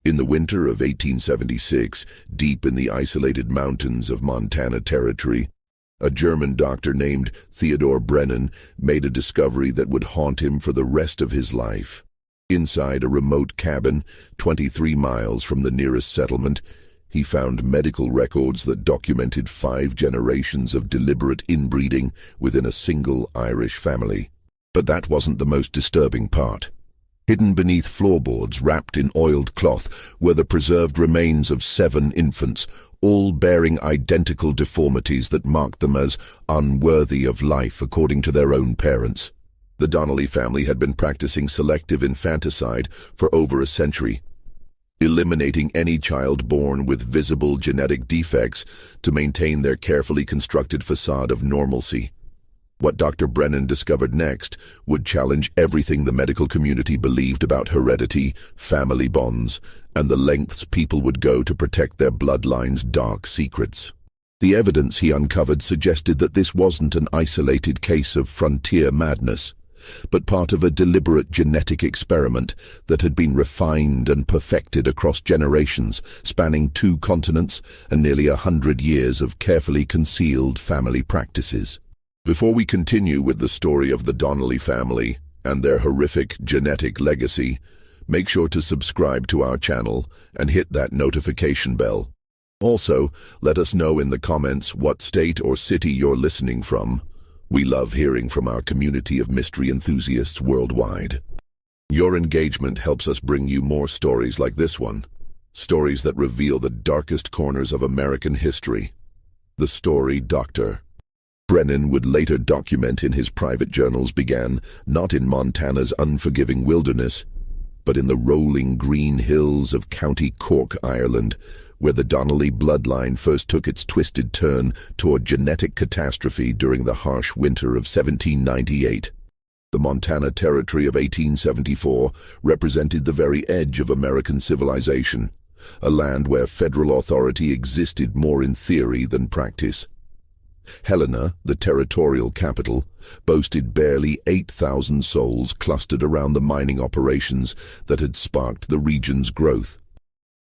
In the winter of 1876, deep in the isolated mountains of Montana Territory, a German doctor named Theodor Brennan made a discovery that would haunt him for the rest of his life. Inside a remote cabin, 23 miles from the nearest settlement, he found medical records that documented 5 generations of deliberate inbreeding within a single Irish family. But that wasn't the most disturbing part. Hidden beneath floorboards wrapped in oiled cloth were the preserved remains of 7 infants, all bearing identical deformities that marked them as unworthy of life according to their own parents. The Donnelly family had been practicing selective infanticide for over a century, eliminating any child born with visible genetic defects to maintain their carefully constructed facade of normalcy. What Dr. Brennan discovered next would challenge everything the medical community believed about heredity, family bonds, and the lengths people would go to protect their bloodline's dark secrets. The evidence he uncovered suggested that this wasn't an isolated case of frontier madness, but part of a deliberate genetic experiment that had been refined and perfected across generations, spanning 2 continents and nearly 100 years of carefully concealed family practices. Before we continue with the story of the Donnelly family and their horrific genetic legacy, make sure to subscribe to our channel and hit that notification bell. Also, let us know in the comments what state or city you're listening from. We love hearing from our community of mystery enthusiasts worldwide. Your engagement helps us bring you more stories like this one, stories that reveal the darkest corners of American history. The story Dr. Brennan would later document in his private journals began not in Montana's unforgiving wilderness, but in the rolling green hills of County Cork, Ireland, where the Donnelly bloodline first took its twisted turn toward genetic catastrophe during the harsh winter of 1798. The Montana Territory of 1874 represented the very edge of American civilization, a land where federal authority existed more in theory than practice. Helena, the territorial capital, boasted barely 8,000 souls clustered around the mining operations that had sparked the region's growth.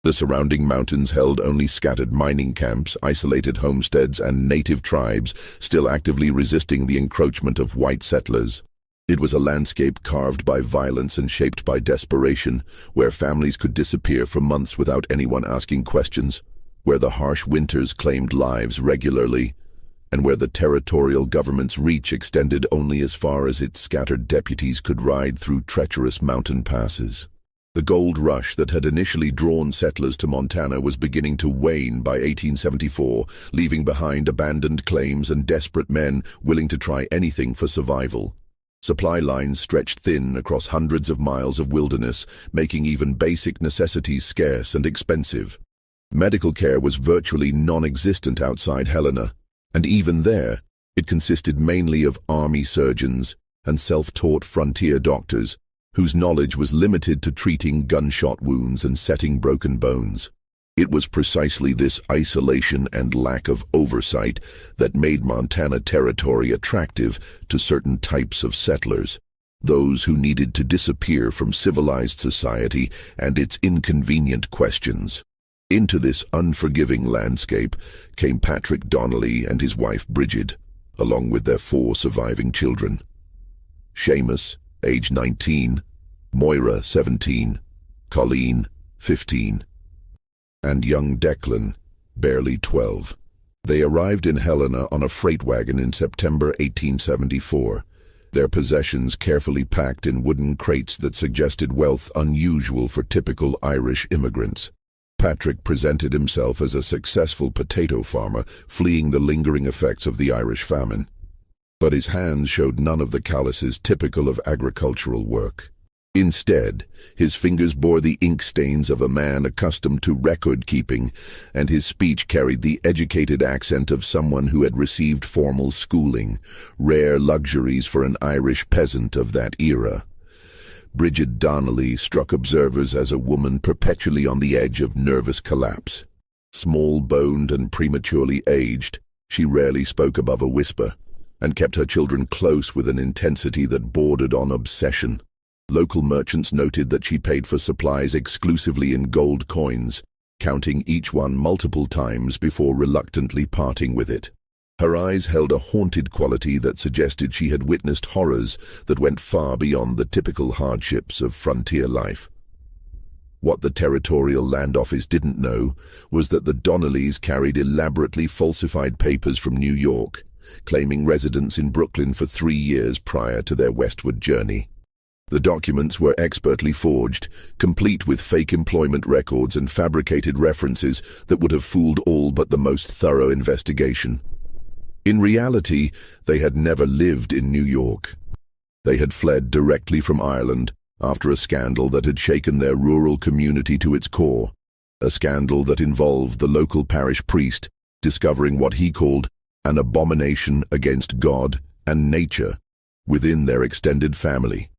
The surrounding mountains held only scattered mining camps, isolated homesteads, and native tribes still actively resisting the encroachment of white settlers. It was a landscape carved by violence and shaped by desperation, where families could disappear for months without anyone asking questions, where the harsh winters claimed lives regularly, and where the territorial government's reach extended only as far as its scattered deputies could ride through treacherous mountain passes. The gold rush that had initially drawn settlers to Montana was beginning to wane by 1874, leaving behind abandoned claims and desperate men willing to try anything for survival. Supply lines stretched thin across hundreds of miles of wilderness, making even basic necessities scarce and expensive. Medical care was virtually non-existent outside Helena, and even there, it consisted mainly of army surgeons and self-taught frontier doctors whose knowledge was limited to treating gunshot wounds and setting broken bones. It was precisely this isolation and lack of oversight that made Montana Territory attractive to certain types of settlers, those who needed to disappear from civilized society and its inconvenient questions. Into this unforgiving landscape came Patrick Donnelly and his wife Bridget, along with their 4 surviving children. Seamus, age 19, Moira, 17, Colleen, 15, and young Declan, barely 12. They arrived in Helena on a freight wagon in September 1874, their possessions carefully packed in wooden crates that suggested wealth unusual for typical Irish immigrants. Patrick presented himself as a successful potato farmer fleeing the lingering effects of the Irish famine. But his hands showed none of the calluses typical of agricultural work. Instead, his fingers bore the ink stains of a man accustomed to record-keeping, and his speech carried the educated accent of someone who had received formal schooling, rare luxuries for an Irish peasant of that era. Bridget Donnelly struck observers as a woman perpetually on the edge of nervous collapse. Small-boned and prematurely aged, she rarely spoke above a whisper, and kept her children close with an intensity that bordered on obsession. Local merchants noted that she paid for supplies exclusively in gold coins, counting each one multiple times before reluctantly parting with it. Her eyes held a haunted quality that suggested she had witnessed horrors that went far beyond the typical hardships of frontier life. What the territorial land office didn't know was that the Donnellys carried elaborately falsified papers from New York, claiming residence in Brooklyn for 3 years prior to their westward journey. The documents were expertly forged, complete with fake employment records and fabricated references that would have fooled all but the most thorough investigation. In reality, they had never lived in New York. They had fled directly from Ireland after a scandal that had shaken their rural community to its core, a scandal that involved the local parish priest discovering what he called an abomination against God and nature within their extended family.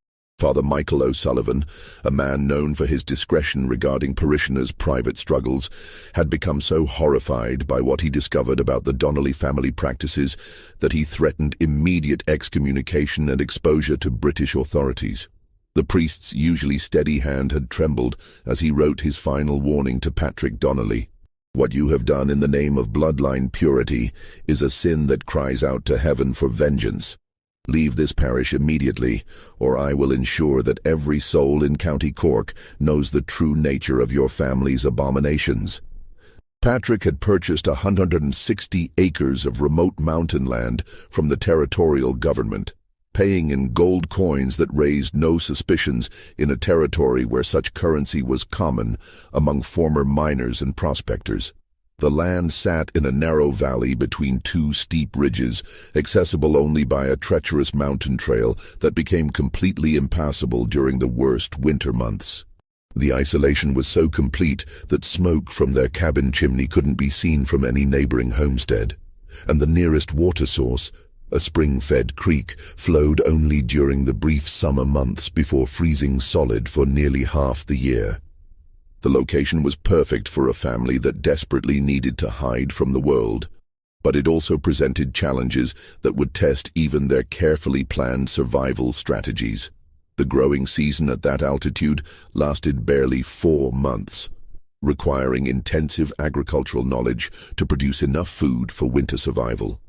Father Michael O'Sullivan, a man known for his discretion regarding parishioners' private struggles, had become so horrified by what he discovered about the Donnelly family practices that he threatened immediate excommunication and exposure to British authorities. The priest's usually steady hand had trembled as he wrote his final warning to Patrick Donnelly. "What you have done in the name of bloodline purity is a sin that cries out to heaven for vengeance. Leave this parish immediately, or I will ensure that every soul in County Cork knows the true nature of your family's abominations." Patrick had purchased 160 acres of remote mountain land from the territorial government, paying in gold coins that raised no suspicions in a territory where such currency was common among former miners and prospectors. The land sat in a narrow valley between 2 steep ridges, accessible only by a treacherous mountain trail that became completely impassable during the worst winter months. The isolation was so complete that smoke from their cabin chimney couldn't be seen from any neighboring homestead, and the nearest water source, a spring-fed creek, flowed only during the brief summer months before freezing solid for nearly half the year. The location was perfect for a family that desperately needed to hide from the world, but it also presented challenges that would test even their carefully planned survival strategies. The growing season at that altitude lasted barely 4 months, requiring intensive agricultural knowledge to produce enough food for winter survival.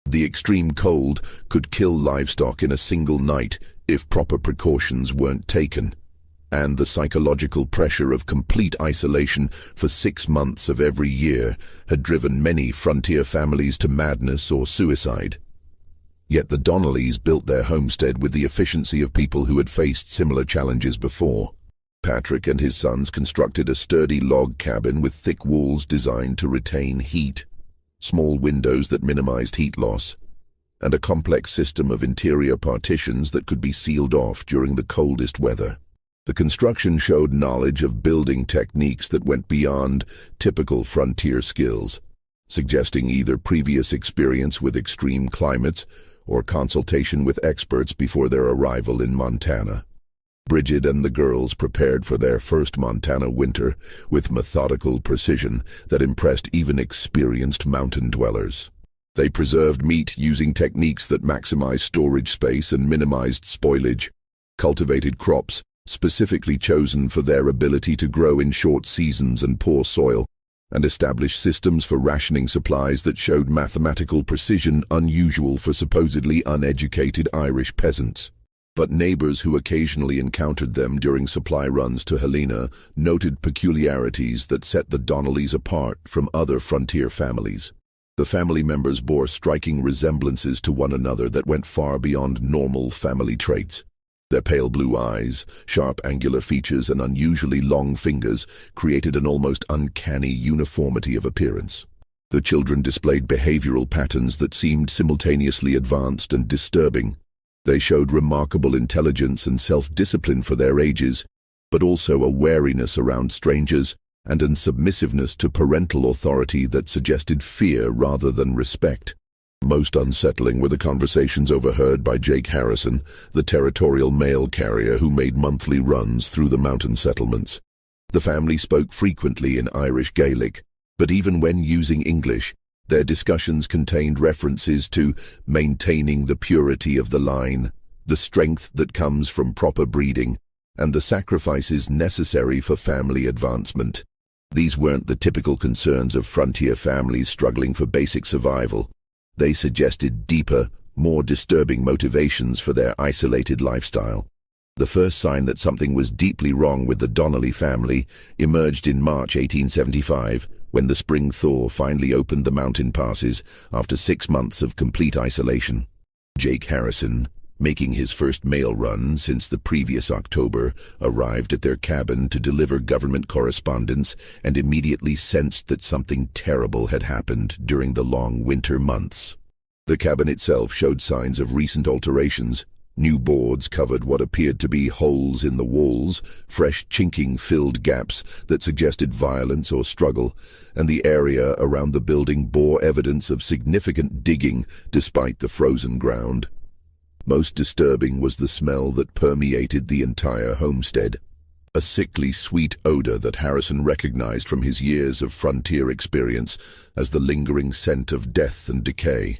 The extreme cold could kill livestock in a single night if proper precautions weren't taken, and the psychological pressure of complete isolation for 6 months of every year had driven many frontier families to madness or suicide. Yet the Donnellys built their homestead with the efficiency of people who had faced similar challenges before. Patrick and his sons constructed a sturdy log cabin with thick walls designed to retain heat, small windows that minimized heat loss, and a complex system of interior partitions that could be sealed off during the coldest weather. The construction showed knowledge of building techniques that went beyond typical frontier skills, suggesting either previous experience with extreme climates or consultation with experts before their arrival in Montana. Bridget and the girls prepared for their first Montana winter with methodical precision that impressed even experienced mountain dwellers. They preserved meat using techniques that maximized storage space and minimized spoilage, cultivated crops specifically chosen for their ability to grow in short seasons and poor soil, and established systems for rationing supplies that showed mathematical precision unusual for supposedly uneducated Irish peasants. But neighbors who occasionally encountered them during supply runs to Helena noted peculiarities that set the Donnellys apart from other frontier families. The family members bore striking resemblances to one another that went far beyond normal family traits. Their pale blue eyes, sharp angular features, and unusually long fingers created an almost uncanny uniformity of appearance. The children displayed behavioral patterns that seemed simultaneously advanced and disturbing. They showed remarkable intelligence and self-discipline for their ages, but also a wariness around strangers and a submissiveness to parental authority that suggested fear rather than respect. Most unsettling were the conversations overheard by Jake Harrison, the territorial mail carrier who made monthly runs through the mountain settlements. The family spoke frequently in Irish Gaelic, but even when using English, their discussions contained references to maintaining the purity of the line, the strength that comes from proper breeding, and the sacrifices necessary for family advancement. These weren't the typical concerns of frontier families struggling for basic survival. They suggested deeper, more disturbing motivations for their isolated lifestyle. The first sign that something was deeply wrong with the Donnelly family emerged in March 1875, when the spring thaw finally opened the mountain passes after 6 months of complete isolation. Jake Harrison, making his first mail run since the previous October, arrived at their cabin to deliver government correspondence and immediately sensed that something terrible had happened during the long winter months. The cabin itself showed signs of recent alterations. New boards covered what appeared to be holes in the walls, fresh chinking filled gaps that suggested violence or struggle, and the area around the building bore evidence of significant digging despite the frozen ground. Most disturbing was the smell that permeated the entire homestead, a sickly sweet odor that Harrison recognized from his years of frontier experience as the lingering scent of death and decay.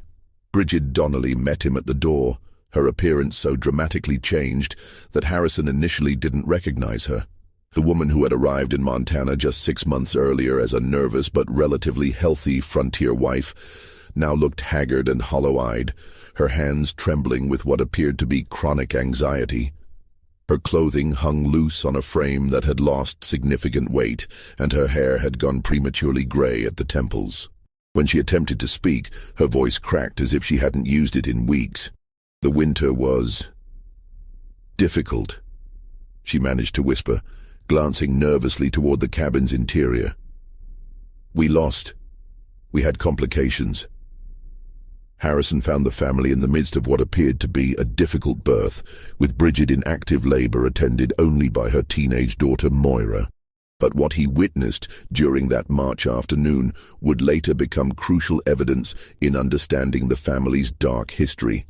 Bridget Donnelly met him at the door, her appearance so dramatically changed that Harrison initially didn't recognize her. The woman who had arrived in Montana just 6 months earlier as a nervous but relatively healthy frontier wife now looked haggard and hollow-eyed, her hands trembling with what appeared to be chronic anxiety. Her clothing hung loose on a frame that had lost significant weight, and her hair had gone prematurely gray at the temples. When she attempted to speak, her voice cracked as if she hadn't used it in weeks. The winter was difficult, she managed to whisper, glancing nervously toward the cabin's interior. We had complications. Harrison found the family in the midst of what appeared to be a difficult birth, with Bridget in active labor attended only by her teenage daughter Moira. But what he witnessed during that March afternoon would later become crucial evidence in understanding the family's dark history.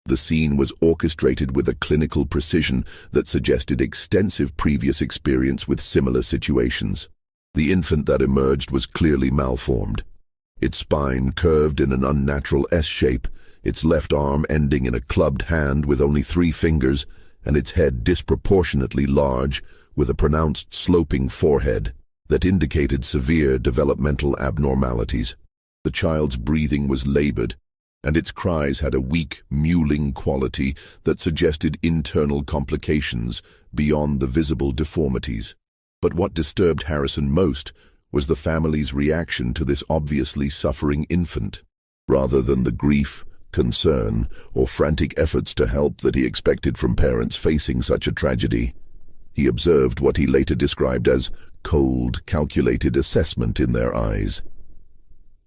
The scene was orchestrated with a clinical precision that suggested extensive previous experience with similar situations. The infant that emerged was clearly malformed. Its spine curved in an unnatural S-shape, its left arm ending in a clubbed hand with only 3 fingers, and its head disproportionately large, with a pronounced sloping forehead that indicated severe developmental abnormalities. The child's breathing was labored, and its cries had a weak, mewling quality that suggested internal complications beyond the visible deformities. But what disturbed Harrison most was the family's reaction to this obviously suffering infant. Rather than the grief, concern, or frantic efforts to help that he expected from parents facing such a tragedy, he observed what he later described as cold, calculated assessment in their eyes.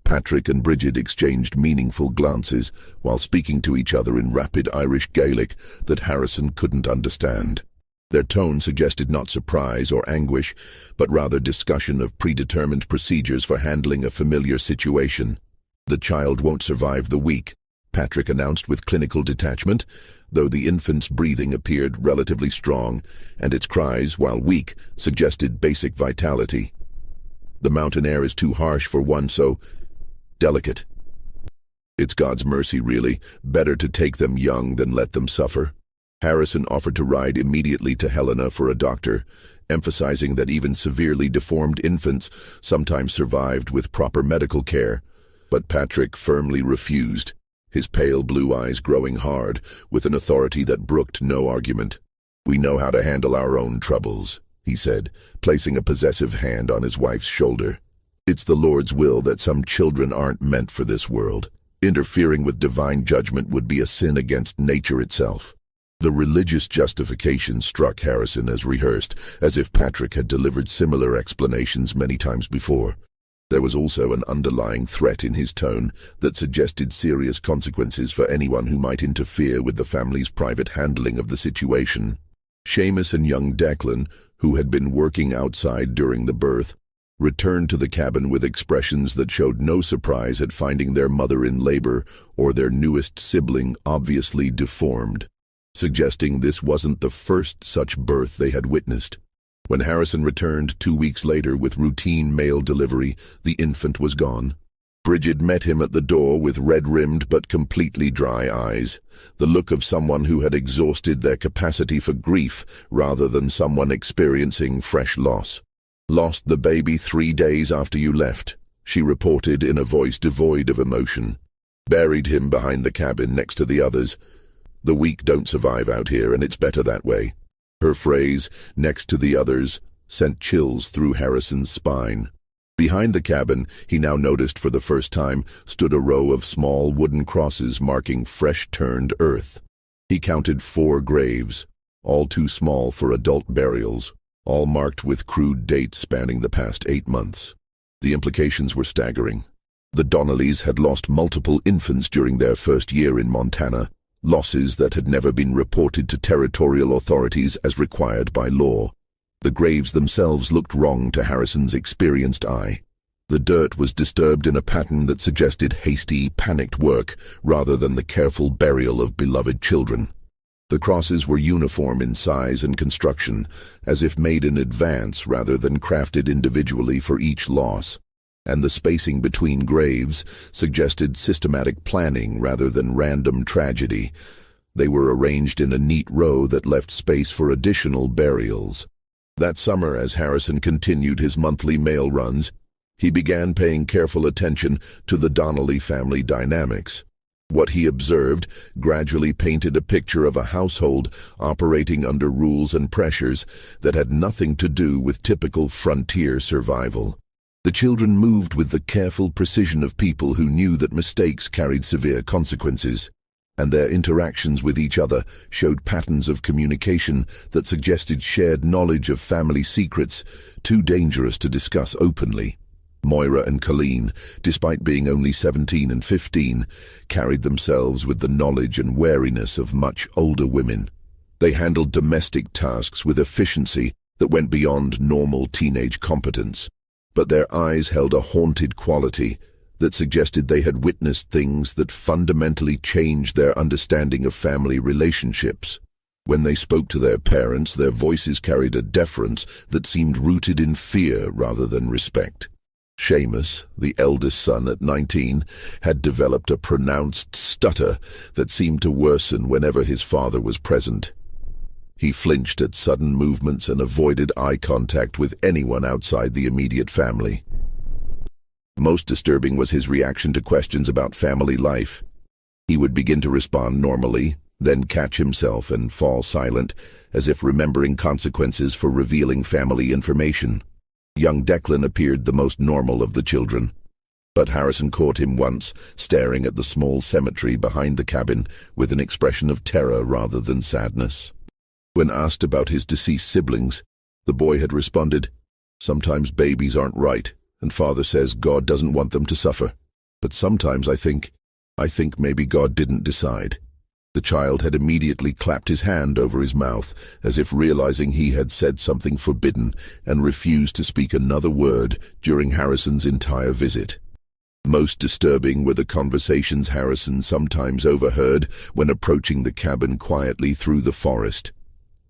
Patrick and Bridget exchanged meaningful glances while speaking to each other in rapid Irish Gaelic that Harrison couldn't understand. Their tone suggested not surprise or anguish, but rather discussion of predetermined procedures for handling a familiar situation. The child won't survive the week, Patrick announced with clinical detachment, though the infant's breathing appeared relatively strong, and its cries, while weak, suggested basic vitality. The mountain air is too harsh for one so delicate. It's God's mercy, really. Better to take them young than let them suffer. Harrison offered to ride immediately to Helena for a doctor, emphasizing that even severely deformed infants sometimes survived with proper medical care. But Patrick firmly refused, his pale blue eyes growing hard, with an authority that brooked no argument. "We know how to handle our own troubles," he said, placing a possessive hand on his wife's shoulder. "It's the Lord's will that some children aren't meant for this world. Interfering with divine judgment would be a sin against nature itself." The religious justification struck Harrison as rehearsed, as if Patrick had delivered similar explanations many times before. There was also an underlying threat in his tone that suggested serious consequences for anyone who might interfere with the family's private handling of the situation. Seamus and young Declan, who had been working outside during the birth, returned to the cabin with expressions that showed no surprise at finding their mother in labor or their newest sibling obviously deformed, suggesting this wasn't the first such birth they had witnessed. When Harrison returned 2 weeks later with routine mail delivery, the infant was gone. Bridget met him at the door with red-rimmed but completely dry eyes, the look of someone who had exhausted their capacity for grief rather than someone experiencing fresh loss. "Lost the baby 3 days after you left," she reported in a voice devoid of emotion. "Buried him behind the cabin next to the others. The weak don't survive out here, and it's better that way." Her phrase, "next to the others," sent chills through Harrison's spine. Behind the cabin, he now noticed for the first time, stood a row of small wooden crosses marking fresh-turned earth. He counted 4 graves, all too small for adult burials, all marked with crude dates spanning the past 8 months. The implications were staggering. The Donnellys had lost multiple infants during their first year in Montana, losses that had never been reported to territorial authorities as required by law. The graves themselves looked wrong to Harrison's experienced eye. The dirt was disturbed in a pattern that suggested hasty, panicked work rather than the careful burial of beloved children. The crosses were uniform in size and construction, as if made in advance rather than crafted individually for each loss. And the spacing between graves suggested systematic planning rather than random tragedy. They were arranged in a neat row that left space for additional burials. That summer, as Harrison continued his monthly mail runs, he began paying careful attention to the Donnelly family dynamics. What he observed gradually painted a picture of a household operating under rules and pressures that had nothing to do with typical frontier survival. The children moved with the careful precision of people who knew that mistakes carried severe consequences, and their interactions with each other showed patterns of communication that suggested shared knowledge of family secrets too dangerous to discuss openly. Moira and Colleen, despite being only 17 and 15, carried themselves with the knowledge and wariness of much older women. They handled domestic tasks with efficiency that went beyond normal teenage competence, but their eyes held a haunted quality that suggested they had witnessed things that fundamentally changed their understanding of family relationships. When they spoke to their parents, their voices carried a deference that seemed rooted in fear rather than respect. Seamus, the eldest son at 19, had developed a pronounced stutter that seemed to worsen whenever his father was present. He flinched at sudden movements and avoided eye contact with anyone outside the immediate family. Most disturbing was his reaction to questions about family life. He would begin to respond normally, then catch himself and fall silent, as if remembering consequences for revealing family information. Young Declan appeared the most normal of the children, but Harrison caught him once, staring at the small cemetery behind the cabin with an expression of terror rather than sadness. When asked about his deceased siblings, the boy had responded, "Sometimes babies aren't right, and Father says God doesn't want them to suffer. But sometimes I think maybe God didn't decide." The child had immediately clapped his hand over his mouth, as if realizing he had said something forbidden, and refused to speak another word during Harrison's entire visit. Most disturbing were the conversations Harrison sometimes overheard when approaching the cabin quietly through the forest.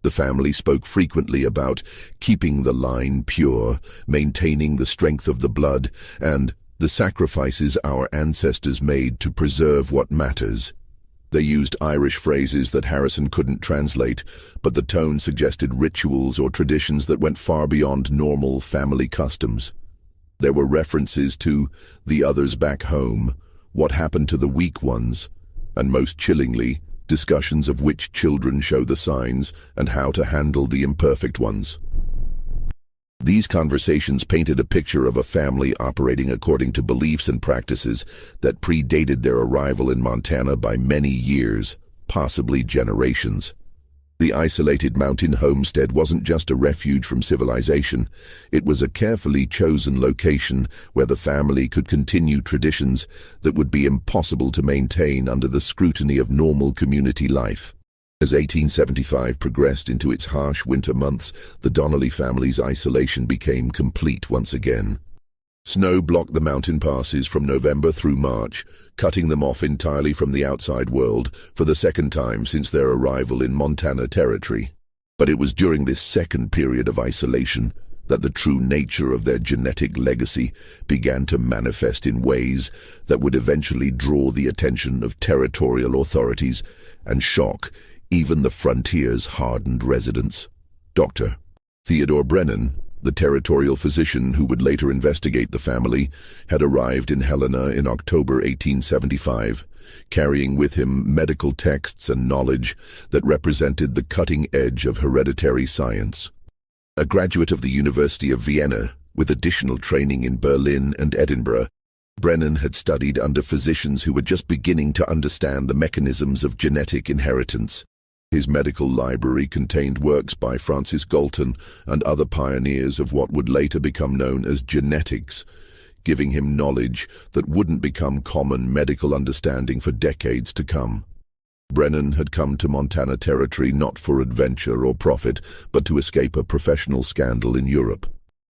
The family spoke frequently about keeping the line pure, maintaining the strength of the blood, and the sacrifices our ancestors made to preserve what matters. They used Irish phrases that Harrison couldn't translate, but the tone suggested rituals or traditions that went far beyond normal family customs. There were references to the others back home, what happened to the weak ones, and most chillingly, discussions of which children show the signs and how to handle the imperfect ones. These conversations painted a picture of a family operating according to beliefs and practices that predated their arrival in Montana by many years, possibly generations. The isolated mountain homestead wasn't just a refuge from civilization. It was a carefully chosen location where the family could continue traditions that would be impossible to maintain under the scrutiny of normal community life. As 1875 progressed into its harsh winter months, the Donnelly family's isolation became complete once again. Snow blocked the mountain passes from November through March, cutting them off entirely from the outside world for the second time since their arrival in Montana territory. But it was during this second period of isolation that the true nature of their genetic legacy began to manifest in ways that would eventually draw the attention of territorial authorities and shock even the frontier's hardened residents. Dr. Theodore Brennan, the territorial physician who would later investigate the family, had arrived in Helena in October 1875, carrying with him medical texts and knowledge that represented the cutting edge of hereditary science. A graduate of the University of Vienna, with additional training in Berlin and Edinburgh, Brennan had studied under physicians who were just beginning to understand the mechanisms of genetic inheritance. His medical library contained works by Francis Galton and other pioneers of what would later become known as genetics, giving him knowledge that wouldn't become common medical understanding for decades to come. Brennan had come to Montana Territory not for adventure or profit, but to escape a professional scandal in Europe.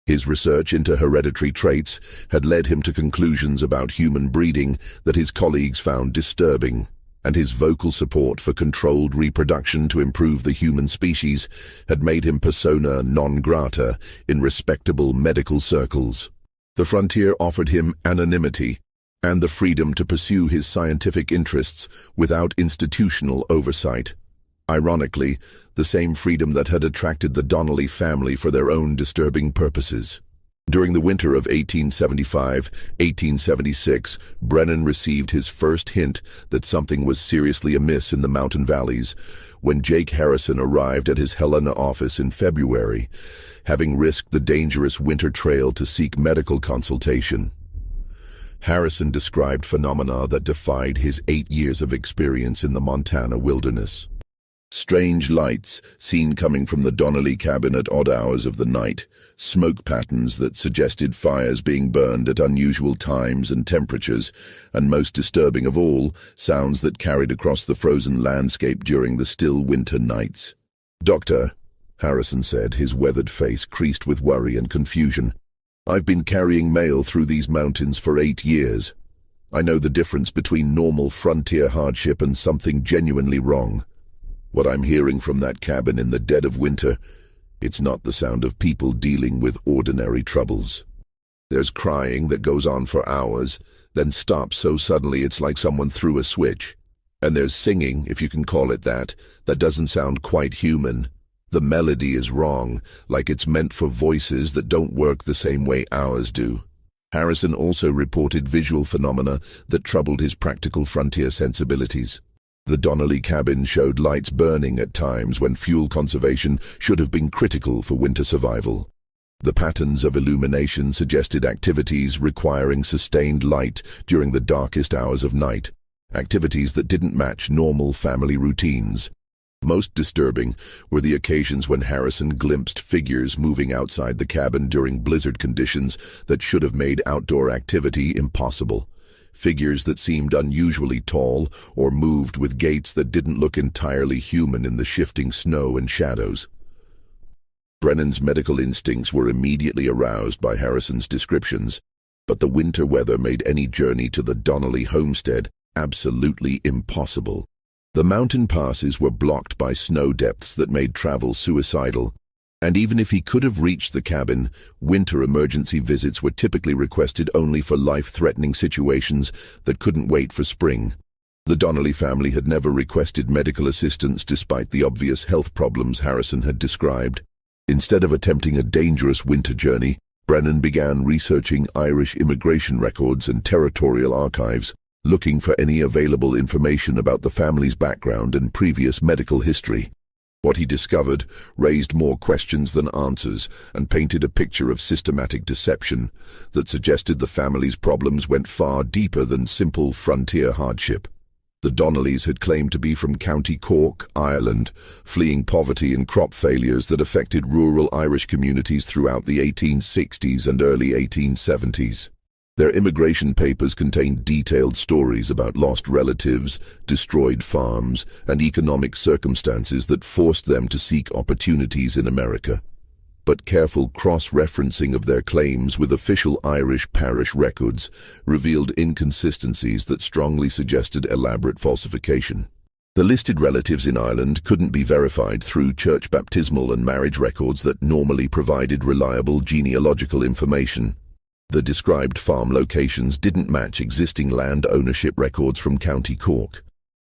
His research into hereditary traits had led him to conclusions about human breeding that his colleagues found disturbing, and his vocal support for controlled reproduction to improve the human species had made him persona non grata in respectable medical circles. The frontier offered him anonymity and the freedom to pursue his scientific interests without institutional oversight. Ironically, the same freedom that had attracted the Donnelly family for their own disturbing purposes. During the winter of 1875-1876, Brennan received his first hint that something was seriously amiss in the mountain valleys when Jake Harrison arrived at his Helena office in February, having risked the dangerous winter trail to seek medical consultation. Harrison described phenomena that defied his 8 years of experience in the Montana wilderness. Strange lights seen coming from the Donnelly cabin at odd hours of the night, smoke patterns that suggested fires being burned at unusual times and temperatures, and most disturbing of all, sounds that carried across the frozen landscape during the still winter nights. "Doctor," Harrison said, his weathered face creased with worry and confusion, "I've been carrying mail through these mountains for 8 years. I know the difference between normal frontier hardship and something genuinely wrong. What I'm hearing from that cabin in the dead of winter, it's not the sound of people dealing with ordinary troubles. There's crying that goes on for hours, then stops so suddenly it's like someone threw a switch. And there's singing, if you can call it that doesn't sound quite human. The melody is wrong, like it's meant for voices that don't work the same way ours do." Harrison also reported visual phenomena that troubled his practical frontier sensibilities. The Donnelly cabin showed lights burning at times when fuel conservation should have been critical for winter survival. The patterns of illumination suggested activities requiring sustained light during the darkest hours of night, activities that didn't match normal family routines. Most disturbing were the occasions when Harrison glimpsed figures moving outside the cabin during blizzard conditions that should have made outdoor activity impossible. Figures that seemed unusually tall or moved with gaits that didn't look entirely human in the shifting snow and shadows. Brennan's medical instincts were immediately aroused by Harrison's descriptions, but the winter weather made any journey to the Donnelly homestead absolutely impossible. The mountain passes were blocked by snow depths that made travel suicidal, and even if he could have reached the cabin, winter emergency visits were typically requested only for life-threatening situations that couldn't wait for spring. The Donnelly family had never requested medical assistance despite the obvious health problems Harrison had described. Instead of attempting a dangerous winter journey, Brennan began researching Irish immigration records and territorial archives, looking for any available information about the family's background and previous medical history. What he discovered raised more questions than answers and painted a picture of systematic deception that suggested the family's problems went far deeper than simple frontier hardship. The Donnellys had claimed to be from County Cork, Ireland, fleeing poverty and crop failures that affected rural Irish communities throughout the 1860s and early 1870s. Their immigration papers contained detailed stories about lost relatives, destroyed farms, and economic circumstances that forced them to seek opportunities in America. But careful cross-referencing of their claims with official Irish parish records revealed inconsistencies that strongly suggested elaborate falsification. The listed relatives in Ireland couldn't be verified through church baptismal and marriage records that normally provided reliable genealogical information. The described farm locations didn't match existing land ownership records from County Cork.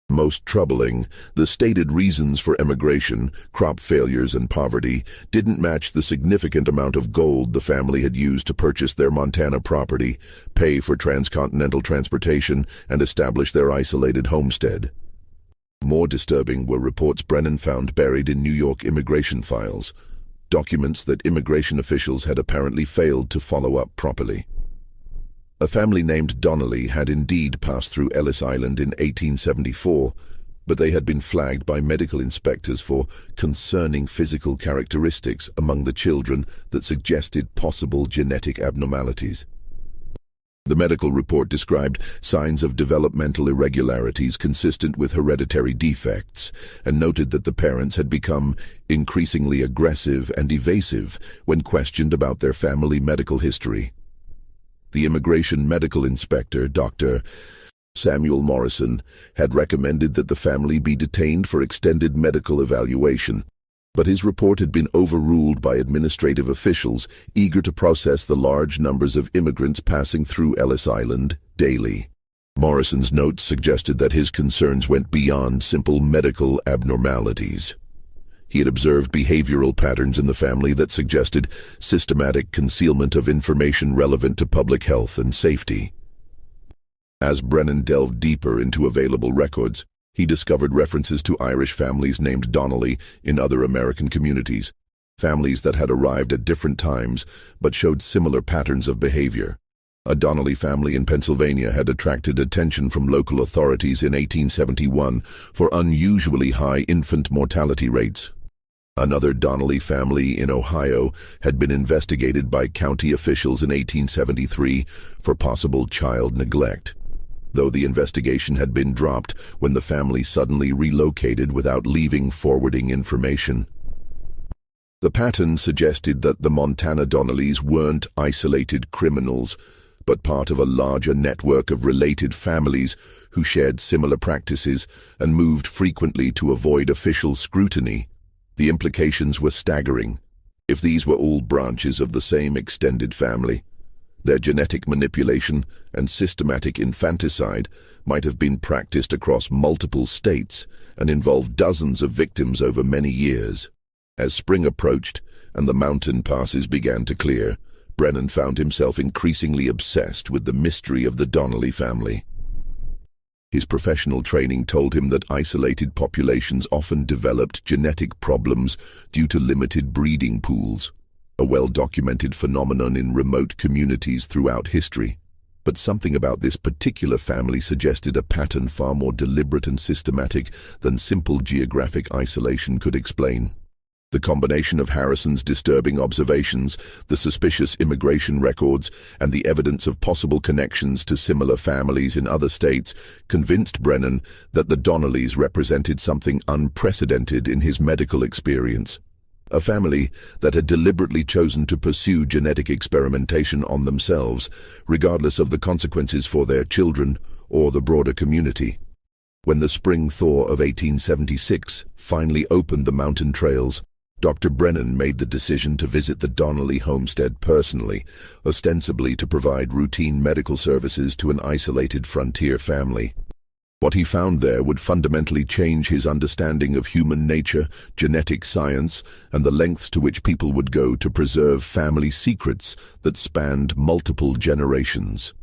Most troubling, the stated reasons for emigration, crop failures and poverty, didn't match the significant amount of gold the family had used to purchase their Montana property, pay for transcontinental transportation, and establish their isolated homestead. More disturbing were reports Brennan found buried in New York immigration files, documents that immigration officials had apparently failed to follow up properly. A family named Donnelly had indeed passed through Ellis Island in 1874, but they had been flagged by medical inspectors for concerning physical characteristics among the children that suggested possible genetic abnormalities. The medical report described signs of developmental irregularities consistent with hereditary defects and noted that the parents had become increasingly aggressive and evasive when questioned about their family medical history. The immigration medical inspector, Dr. Samuel Morrison, had recommended that the family be detained for extended medical evaluation, but his report had been overruled by administrative officials eager to process the large numbers of immigrants passing through Ellis Island daily. Morrison's notes suggested that his concerns went beyond simple medical abnormalities. He had observed behavioral patterns in the family that suggested systematic concealment of information relevant to public health and safety. As Brennan delved deeper into available records, he discovered references to Irish families named Donnelly in other American communities, families that had arrived at different times but showed similar patterns of behavior. A Donnelly family in Pennsylvania had attracted attention from local authorities in 1871 for unusually high infant mortality rates. Another Donnelly family in Ohio had been investigated by county officials in 1873 for possible child neglect, though the investigation had been dropped when the family suddenly relocated without leaving forwarding information. The pattern suggested that the Montana Donnellys weren't isolated criminals, but part of a larger network of related families who shared similar practices and moved frequently to avoid official scrutiny. The implications were staggering. If these were all branches of the same extended family, their genetic manipulation and systematic infanticide might have been practiced across multiple states and involved dozens of victims over many years. As spring approached and the mountain passes began to clear, Brennan found himself increasingly obsessed with the mystery of the Donnelly family. His professional training told him that isolated populations often developed genetic problems due to limited breeding pools, a well-documented phenomenon in remote communities throughout history. But something about this particular family suggested a pattern far more deliberate and systematic than simple geographic isolation could explain. The combination of Harrison's disturbing observations, the suspicious immigration records, and the evidence of possible connections to similar families in other states convinced Brennan that the Donnellys represented something unprecedented in his medical experience. A family that had deliberately chosen to pursue genetic experimentation on themselves, regardless of the consequences for their children or the broader community. When the spring thaw of 1876 finally opened the mountain trails, Dr. Brennan made the decision to visit the Donnelly homestead personally, ostensibly to provide routine medical services to an isolated frontier family. What he found there would fundamentally change his understanding of human nature, genetic science, and the lengths to which people would go to preserve family secrets that spanned multiple generations.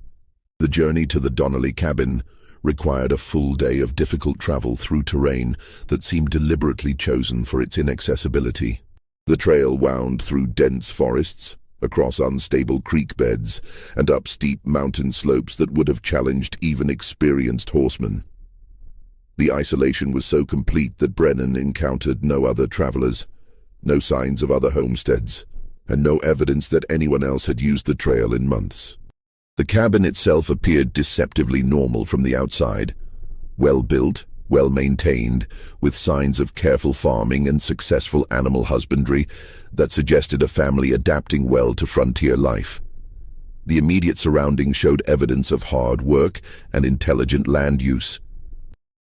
The journey to the Donnelly cabin required a full day of difficult travel through terrain that seemed deliberately chosen for its inaccessibility. The trail wound through dense forests, across unstable creek beds, and up steep mountain slopes that would have challenged even experienced horsemen. The isolation was so complete that Brennan encountered no other travelers, no signs of other homesteads, and no evidence that anyone else had used the trail in months. The cabin itself appeared deceptively normal from the outside, well-built, well-maintained, with signs of careful farming and successful animal husbandry that suggested a family adapting well to frontier life. The immediate surroundings showed evidence of hard work and intelligent land use.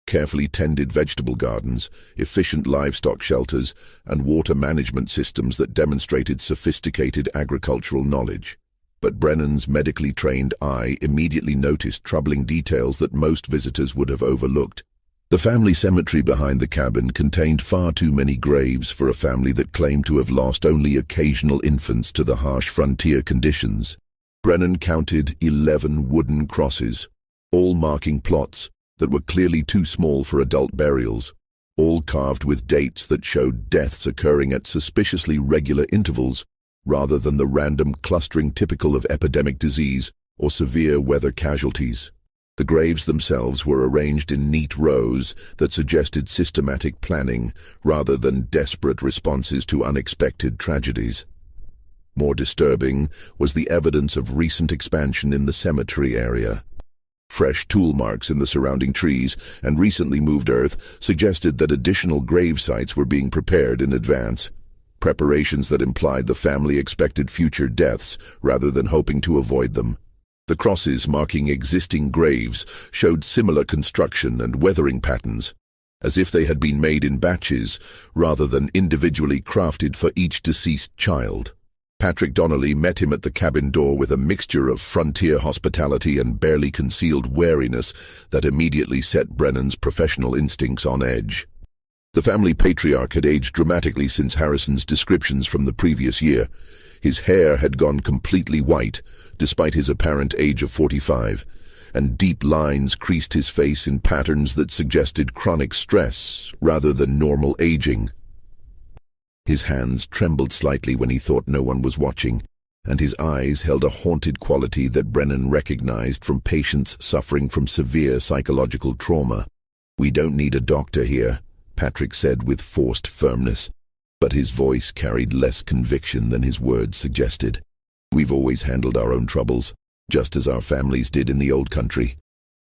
carefully tended vegetable gardens, efficient livestock shelters, and water management systems that demonstrated sophisticated agricultural knowledge. But Brennan's medically trained eye immediately noticed troubling details that most visitors would have overlooked. The family cemetery behind the cabin contained far too many graves for a family that claimed to have lost only occasional infants to the harsh frontier conditions. Brennan counted 11 wooden crosses, all marking plots that were clearly too small for adult burials, all carved with dates that showed deaths occurring at suspiciously regular intervals, rather than the random clustering typical of epidemic disease or severe weather casualties. The graves themselves were arranged in neat rows that suggested systematic planning rather than desperate responses to unexpected tragedies. More disturbing was the evidence of recent expansion in the cemetery area. Fresh tool marks in the surrounding trees and recently moved earth suggested that additional grave sites were being prepared in advance. Preparations that implied the family expected future deaths rather than hoping to avoid them. The crosses marking existing graves showed similar construction and weathering patterns, as if they had been made in batches rather than individually crafted for each deceased child. Patrick Donnelly met him at the cabin door with a mixture of frontier hospitality and barely concealed wariness that immediately set Brennan's professional instincts on edge. The family patriarch had aged dramatically since Harrison's descriptions from the previous year. His hair had gone completely white, despite his apparent age of 45, and deep lines creased his face in patterns that suggested chronic stress rather than normal aging. His hands trembled slightly when he thought no one was watching, and his eyes held a haunted quality that Brennan recognized from patients suffering from severe psychological trauma. "We don't need a doctor here," Patrick said with forced firmness, but his voice carried less conviction than his words suggested. "We've always handled our own troubles, just as our families did in the old country.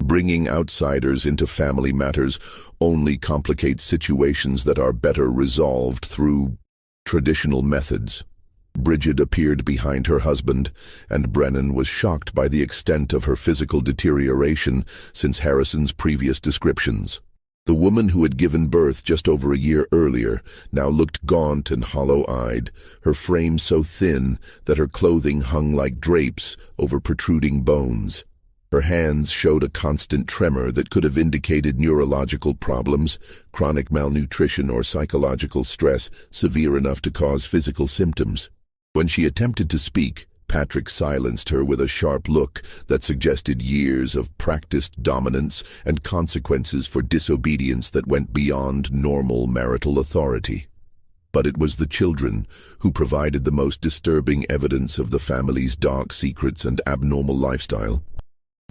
Bringing outsiders into family matters only complicates situations that are better resolved through traditional methods." Bridget appeared behind her husband, and Brennan was shocked by the extent of her physical deterioration since Harrison's previous descriptions. The woman who had given birth just over a year earlier now looked gaunt and hollow-eyed, her frame so thin that her clothing hung like drapes over protruding bones. Her hands showed a constant tremor that could have indicated neurological problems, chronic malnutrition, or psychological stress severe enough to cause physical symptoms. When she attempted to speak, Patrick silenced her with a sharp look that suggested years of practiced dominance and consequences for disobedience that went beyond normal marital authority. But it was the children who provided the most disturbing evidence of the family's dark secrets and abnormal lifestyle.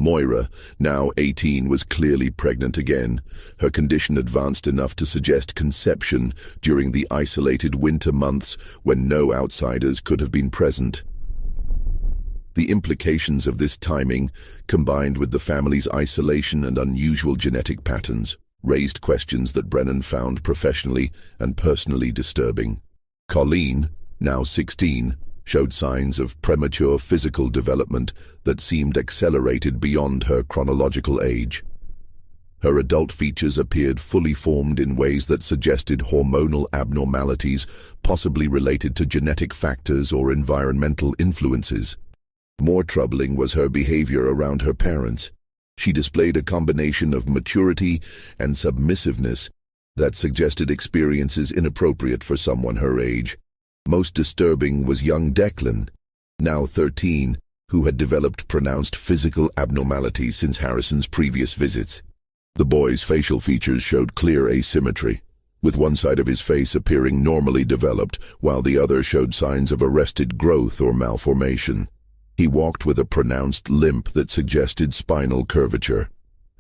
Moira, now 18, was clearly pregnant again, her condition advanced enough to suggest conception during the isolated winter months when no outsiders could have been present. The implications of this timing, combined with the family's isolation and unusual genetic patterns, raised questions that Brennan found professionally and personally disturbing. Colleen, now 16, showed signs of premature physical development that seemed accelerated beyond her chronological age. Her adult features appeared fully formed in ways that suggested hormonal abnormalities, possibly related to genetic factors or environmental influences. More troubling was her behavior around her parents. She displayed a combination of maturity and submissiveness that suggested experiences inappropriate for someone her age. Most disturbing was young Declan, now 13, who had developed pronounced physical abnormalities since Harrison's previous visits. The boy's facial features showed clear asymmetry, with one side of his face appearing normally developed, while the other showed signs of arrested growth or malformation. He walked with a pronounced limp that suggested spinal curvature,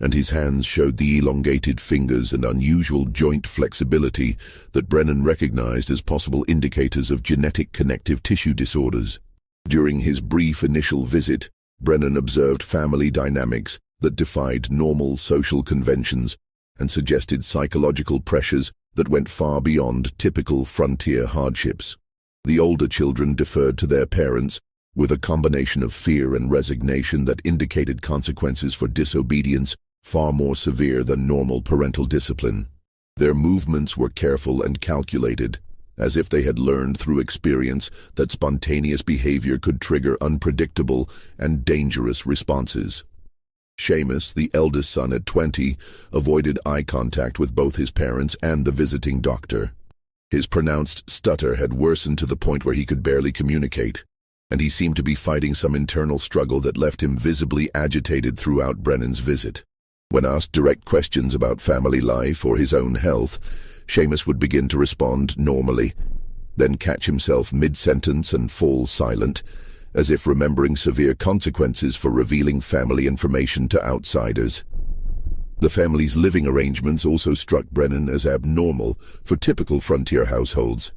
and his hands showed the elongated fingers and unusual joint flexibility that Brennan recognized as possible indicators of genetic connective tissue disorders. During his brief initial visit, Brennan observed family dynamics that defied normal social conventions and suggested psychological pressures that went far beyond typical frontier hardships. The older children deferred to their parents with a combination of fear and resignation that indicated consequences for disobedience far more severe than normal parental discipline. Their movements were careful and calculated, as if they had learned through experience that spontaneous behavior could trigger unpredictable and dangerous responses. Seamus, the eldest son at 20, avoided eye contact with both his parents and the visiting doctor. His pronounced stutter had worsened to the point where he could barely communicate, and he seemed to be fighting some internal struggle that left him visibly agitated throughout Brennan's visit. When asked direct questions about family life or his own health, Seamus would begin to respond normally, then catch himself mid-sentence and fall silent, as if remembering severe consequences for revealing family information to outsiders. The family's living arrangements also struck Brennan as abnormal for typical frontier households.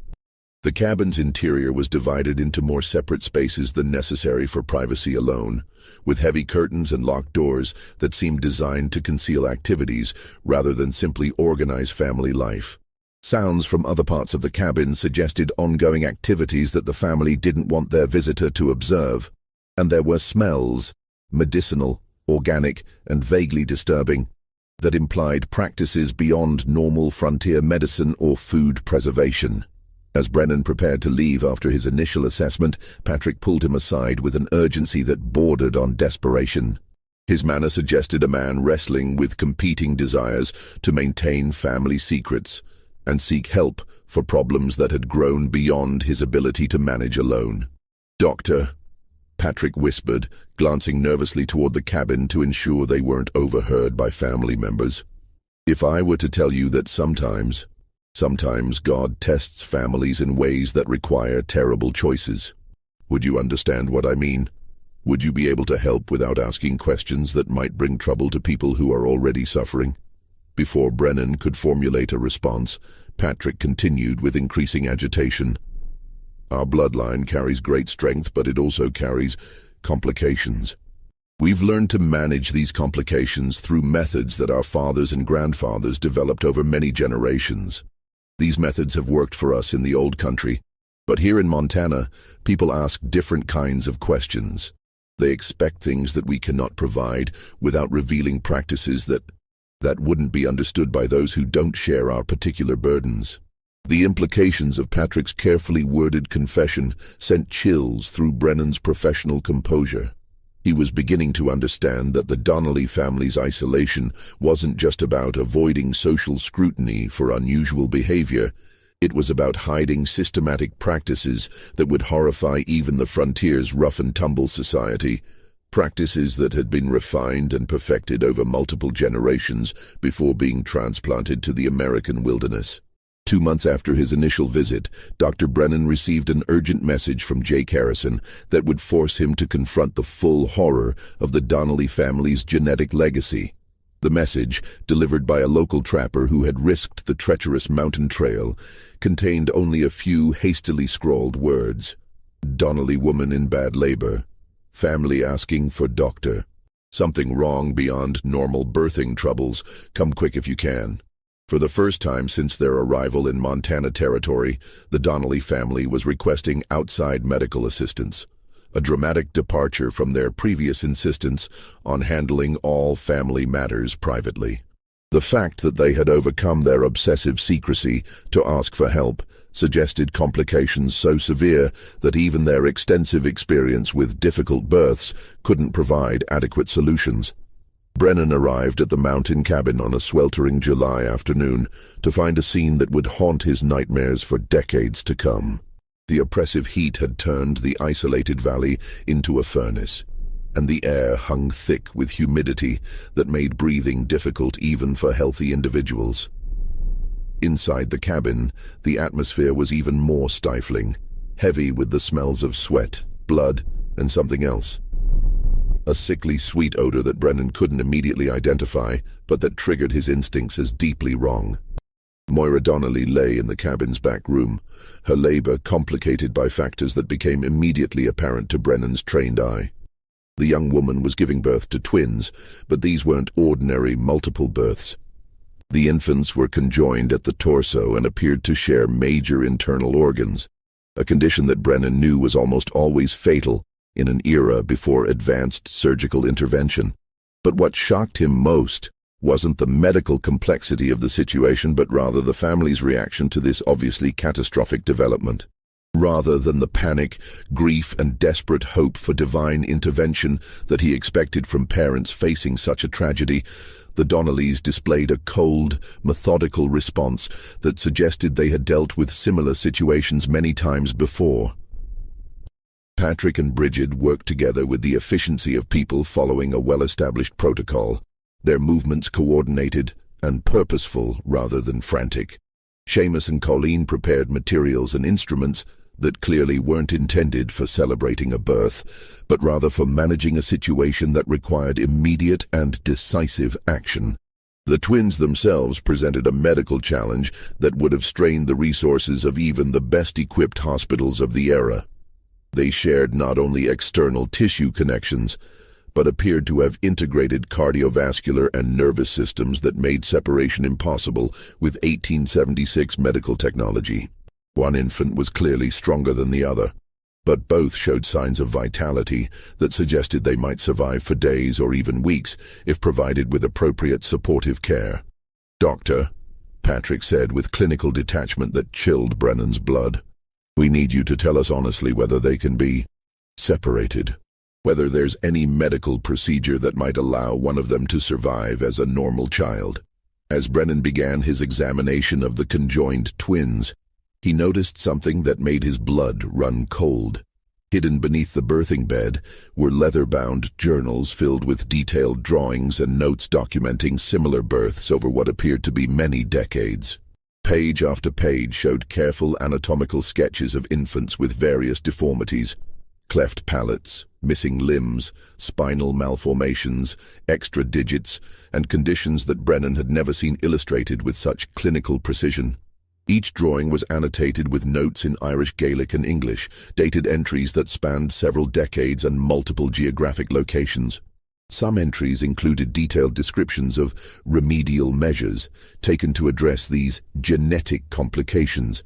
The cabin's interior was divided into more separate spaces than necessary for privacy alone, with heavy curtains and locked doors that seemed designed to conceal activities rather than simply organize family life. Sounds from other parts of the cabin suggested ongoing activities that the family didn't want their visitor to observe, and there were smells, medicinal, organic, and vaguely disturbing, that implied practices beyond normal frontier medicine or food preservation. As Brennan prepared to leave after his initial assessment, Patrick pulled him aside with an urgency that bordered on desperation. His manner suggested a man wrestling with competing desires to maintain family secrets and seek help for problems that had grown beyond his ability to manage alone. "Doctor," Patrick whispered, glancing nervously toward the cabin to ensure they weren't overheard by family members. "If I were to tell you that sometimes God tests families in ways that require terrible choices, would you understand what I mean? Would you be able to help without asking questions that might bring trouble to people who are already suffering?" Before Brennan could formulate a response, Patrick continued with increasing agitation. "Our bloodline carries great strength, but it also carries complications. We've learned to manage these complications through methods that our fathers and grandfathers developed over many generations. These methods have worked for us in the old country, but here in Montana, people ask different kinds of questions. They expect things that we cannot provide without revealing practices that wouldn't be understood by those who don't share our particular burdens." The implications of Patrick's carefully worded confession sent chills through Brennan's professional composure. He was beginning to understand that the Donnelly family's isolation wasn't just about avoiding social scrutiny for unusual behavior. It was about hiding systematic practices that would horrify even the frontier's rough-and-tumble society. Practices that had been refined and perfected over multiple generations before being transplanted to the American wilderness. 2 months after his initial visit, Dr. Brennan received an urgent message from Jake Harrison that would force him to confront the full horror of the Donnelly family's genetic legacy. The message, delivered by a local trapper who had risked the treacherous mountain trail, contained only a few hastily scrawled words. "Donnelly woman in bad labor. Family asking for doctor. Something wrong beyond normal birthing troubles. Come quick if you can." For the first time since their arrival in Montana territory, the Donnelly family was requesting outside medical assistance, a dramatic departure from their previous insistence on handling all family matters privately. The fact that they had overcome their obsessive secrecy to ask for help suggested complications so severe that even their extensive experience with difficult births couldn't provide adequate solutions. Brennan arrived at the mountain cabin on a sweltering July afternoon to find a scene that would haunt his nightmares for decades to come. The oppressive heat had turned the isolated valley into a furnace, and the air hung thick with humidity that made breathing difficult even for healthy individuals. Inside the cabin, the atmosphere was even more stifling, heavy with the smells of sweat, blood, and something else. A sickly sweet odor that Brennan couldn't immediately identify, but that triggered his instincts as deeply wrong. Moira Donnelly lay in the cabin's back room, her labor complicated by factors that became immediately apparent to Brennan's trained eye. The young woman was giving birth to twins, but these weren't ordinary multiple births. The infants were conjoined at the torso and appeared to share major internal organs, a condition that Brennan knew was almost always fatal in an era before advanced surgical intervention. But what shocked him most wasn't the medical complexity of the situation, but rather the family's reaction to this obviously catastrophic development. Rather than the panic, grief, and desperate hope for divine intervention that he expected from parents facing such a tragedy, the Donnellys displayed a cold, methodical response that suggested they had dealt with similar situations many times before. Patrick and Bridget worked together with the efficiency of people following a well-established protocol, their movements coordinated and purposeful rather than frantic. Seamus and Colleen prepared materials and instruments that clearly weren't intended for celebrating a birth, but rather for managing a situation that required immediate and decisive action. The twins themselves presented a medical challenge that would have strained the resources of even the best-equipped hospitals of the era. They shared not only external tissue connections, but appeared to have integrated cardiovascular and nervous systems that made separation impossible with 1876 medical technology. One infant was clearly stronger than the other, but both showed signs of vitality that suggested they might survive for days or even weeks if provided with appropriate supportive care. "Doctor," Patrick said with clinical detachment that chilled Brennan's blood, "we need you to tell us honestly whether they can be separated. Whether there's any medical procedure that might allow one of them to survive as a normal child." As Brennan began his examination of the conjoined twins, he noticed something that made his blood run cold. Hidden beneath the birthing bed were leather-bound journals filled with detailed drawings and notes documenting similar births over what appeared to be many decades. Page after page showed careful anatomical sketches of infants with various deformities: cleft palates, missing limbs, spinal malformations, extra digits, and conditions that Brennan had never seen illustrated with such clinical precision. Each drawing was annotated with notes in Irish Gaelic and English, dated entries that spanned several decades and multiple geographic locations. Some entries included detailed descriptions of remedial measures taken to address these genetic complications,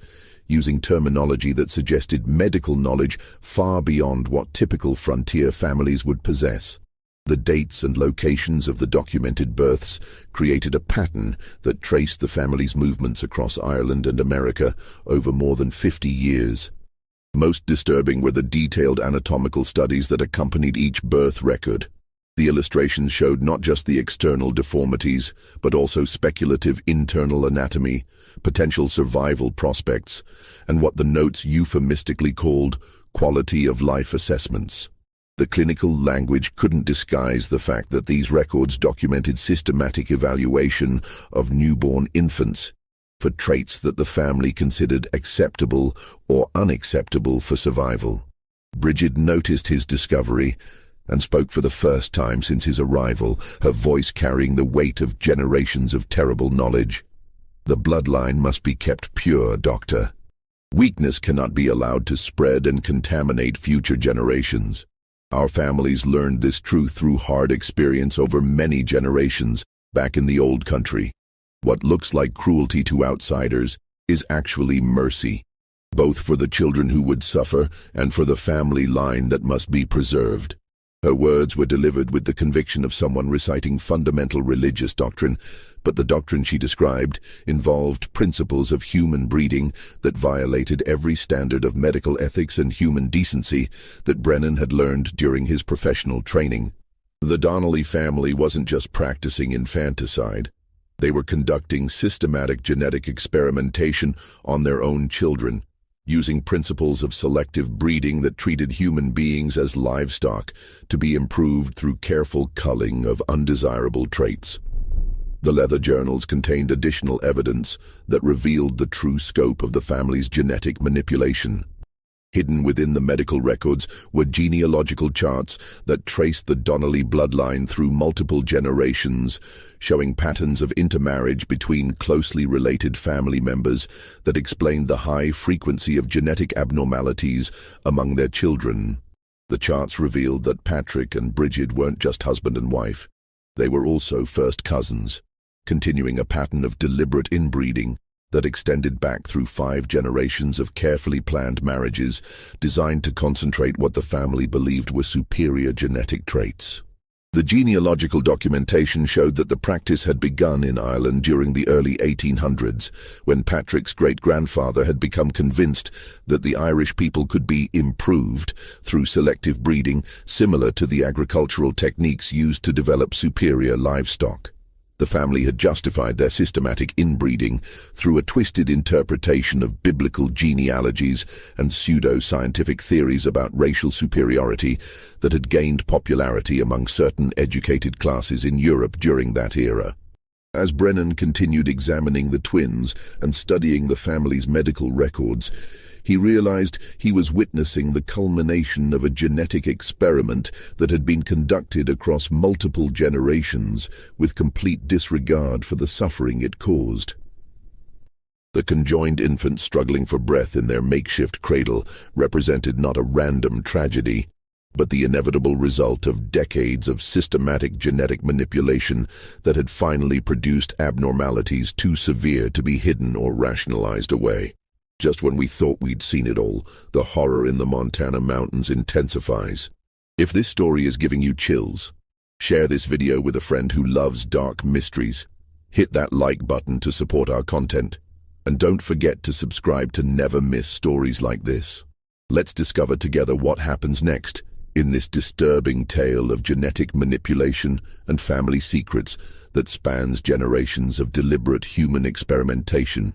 using terminology that suggested medical knowledge far beyond what typical frontier families would possess. The dates and locations of the documented births created a pattern that traced the family's movements across Ireland and America over more than 50 years. Most disturbing were the detailed anatomical studies that accompanied each birth record. The illustrations showed not just the external deformities, but also speculative internal anatomy, potential survival prospects, and what the notes euphemistically called quality of life assessments. The clinical language couldn't disguise the fact that these records documented systematic evaluation of newborn infants for traits that the family considered acceptable or unacceptable for survival. Bridget noticed his discovery and spoke for the first time since his arrival, her voice carrying the weight of generations of terrible knowledge. "The bloodline must be kept pure, Doctor. Weakness cannot be allowed to spread and contaminate future generations. Our families learned this truth through hard experience over many generations back in the old country. What looks like cruelty to outsiders is actually mercy, both for the children who would suffer and for the family line that must be preserved." Her words were delivered with the conviction of someone reciting fundamental religious doctrine, but the doctrine she described involved principles of human breeding that violated every standard of medical ethics and human decency that Brennan had learned during his professional training. The Donnelly family wasn't just practicing infanticide. They were conducting systematic genetic experimentation on their own children, using principles of selective breeding that treated human beings as livestock to be improved through careful culling of undesirable traits. The leather journals contained additional evidence that revealed the true scope of the family's genetic manipulation. Hidden within the medical records were genealogical charts that traced the Donnelly bloodline through multiple generations, showing patterns of intermarriage between closely related family members that explained the high frequency of genetic abnormalities among their children. The charts revealed that Patrick and Bridget weren't just husband and wife. They were also first cousins, continuing a pattern of deliberate inbreeding that extended back through 5 generations of carefully planned marriages designed to concentrate what the family believed were superior genetic traits. The genealogical documentation showed that the practice had begun in Ireland during the early 1800s, when Patrick's great-grandfather had become convinced that the Irish people could be improved through selective breeding, similar to the agricultural techniques used to develop superior livestock. The family had justified their systematic inbreeding through a twisted interpretation of biblical genealogies and pseudo-scientific theories about racial superiority that had gained popularity among certain educated classes in Europe during that era. As Brennan continued examining the twins and studying the family's medical records, he realized he was witnessing the culmination of a genetic experiment that had been conducted across multiple generations with complete disregard for the suffering it caused. The conjoined infants struggling for breath in their makeshift cradle represented not a random tragedy, but the inevitable result of decades of systematic genetic manipulation that had finally produced abnormalities too severe to be hidden or rationalized away. Just when we thought we'd seen it all, the horror in the Montana mountains intensifies. If this story is giving you chills, share this video with a friend who loves dark mysteries. Hit that like button to support our content. And don't forget to subscribe to never miss stories like this. Let's discover together what happens next in this disturbing tale of genetic manipulation and family secrets that spans generations of deliberate human experimentation.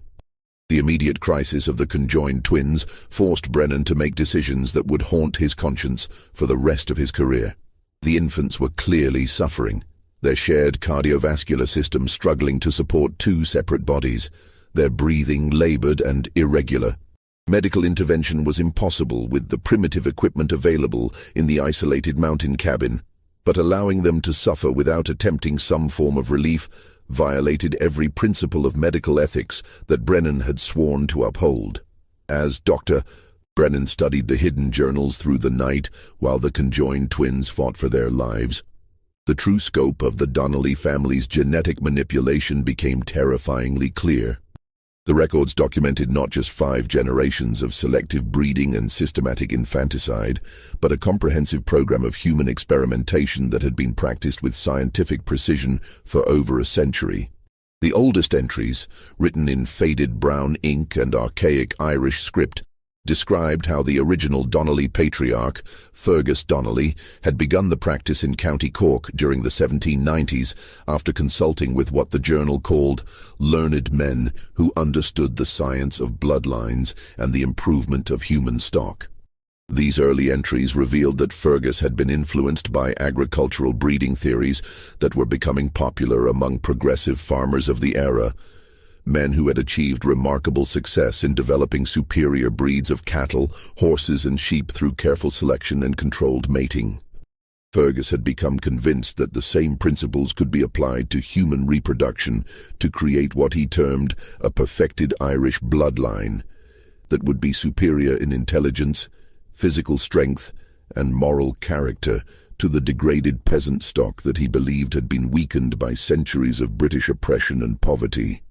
The immediate crisis of the conjoined twins forced Brennan to make decisions that would haunt his conscience for the rest of his career. The infants were clearly suffering, their shared cardiovascular system struggling to support two separate bodies, their breathing labored and irregular. Medical intervention was impossible with the primitive equipment available in the isolated mountain cabin, but allowing them to suffer without attempting some form of relief violated every principle of medical ethics that Brennan had sworn to uphold. As doctor, Brennan studied the hidden journals through the night while the conjoined twins fought for their lives. The true scope of the Donnelly family's genetic manipulation became terrifyingly clear. The records documented not just 5 generations of selective breeding and systematic infanticide, but a comprehensive program of human experimentation that had been practiced with scientific precision for over a century. The oldest entries, written in faded brown ink and archaic Irish script, described how the original Donnelly patriarch, Fergus Donnelly, had begun the practice in County Cork during the 1790s after consulting with what the journal called learned men who understood the science of bloodlines and the improvement of human stock. These early entries revealed that Fergus had been influenced by agricultural breeding theories that were becoming popular among progressive farmers of the era, men who had achieved remarkable success in developing superior breeds of cattle, horses, and sheep through careful selection and controlled mating. Fergus had become convinced that the same principles could be applied to human reproduction to create what he termed a perfected Irish bloodline that would be superior in intelligence, physical strength, and moral character to the degraded peasant stock that he believed had been weakened by centuries of British oppression and poverty.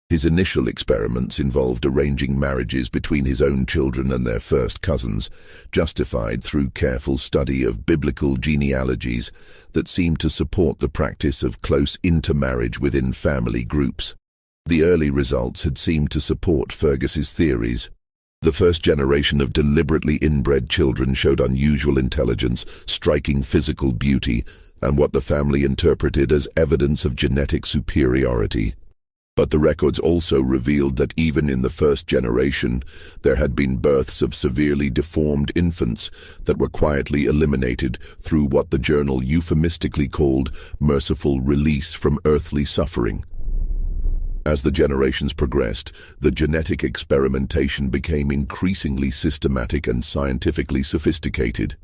His initial experiments involved arranging marriages between his own children and their first cousins, justified through careful study of biblical genealogies that seemed to support the practice of close intermarriage within family groups. The early results had seemed to support Fergus's theories. The first generation of deliberately inbred children showed unusual intelligence, striking physical beauty, and what the family interpreted as evidence of genetic superiority. But the records also revealed that even in the first generation, there had been births of severely deformed infants that were quietly eliminated through what the journal euphemistically called merciful release from earthly suffering. As the generations progressed, the genetic experimentation became increasingly systematic and scientifically sophisticated.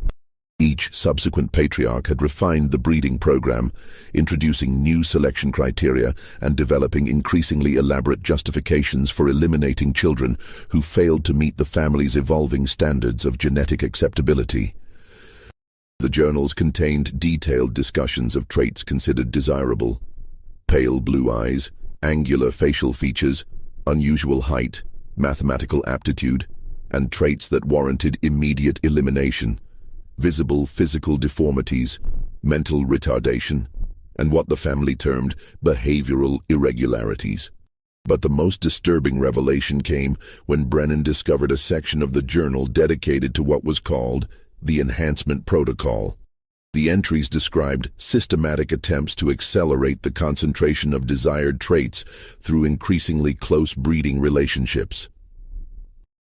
Each subsequent patriarch had refined the breeding program, introducing new selection criteria and developing increasingly elaborate justifications for eliminating children who failed to meet the family's evolving standards of genetic acceptability. The journals contained detailed discussions of traits considered desirable: pale blue eyes, angular facial features, unusual height, mathematical aptitude, and traits that warranted immediate elimination. Visible physical deformities, mental retardation, and what the family termed behavioral irregularities. But the most disturbing revelation came when Brennan discovered a section of the journal dedicated to what was called the enhancement protocol. The entries described systematic attempts to accelerate the concentration of desired traits through increasingly close breeding relationships.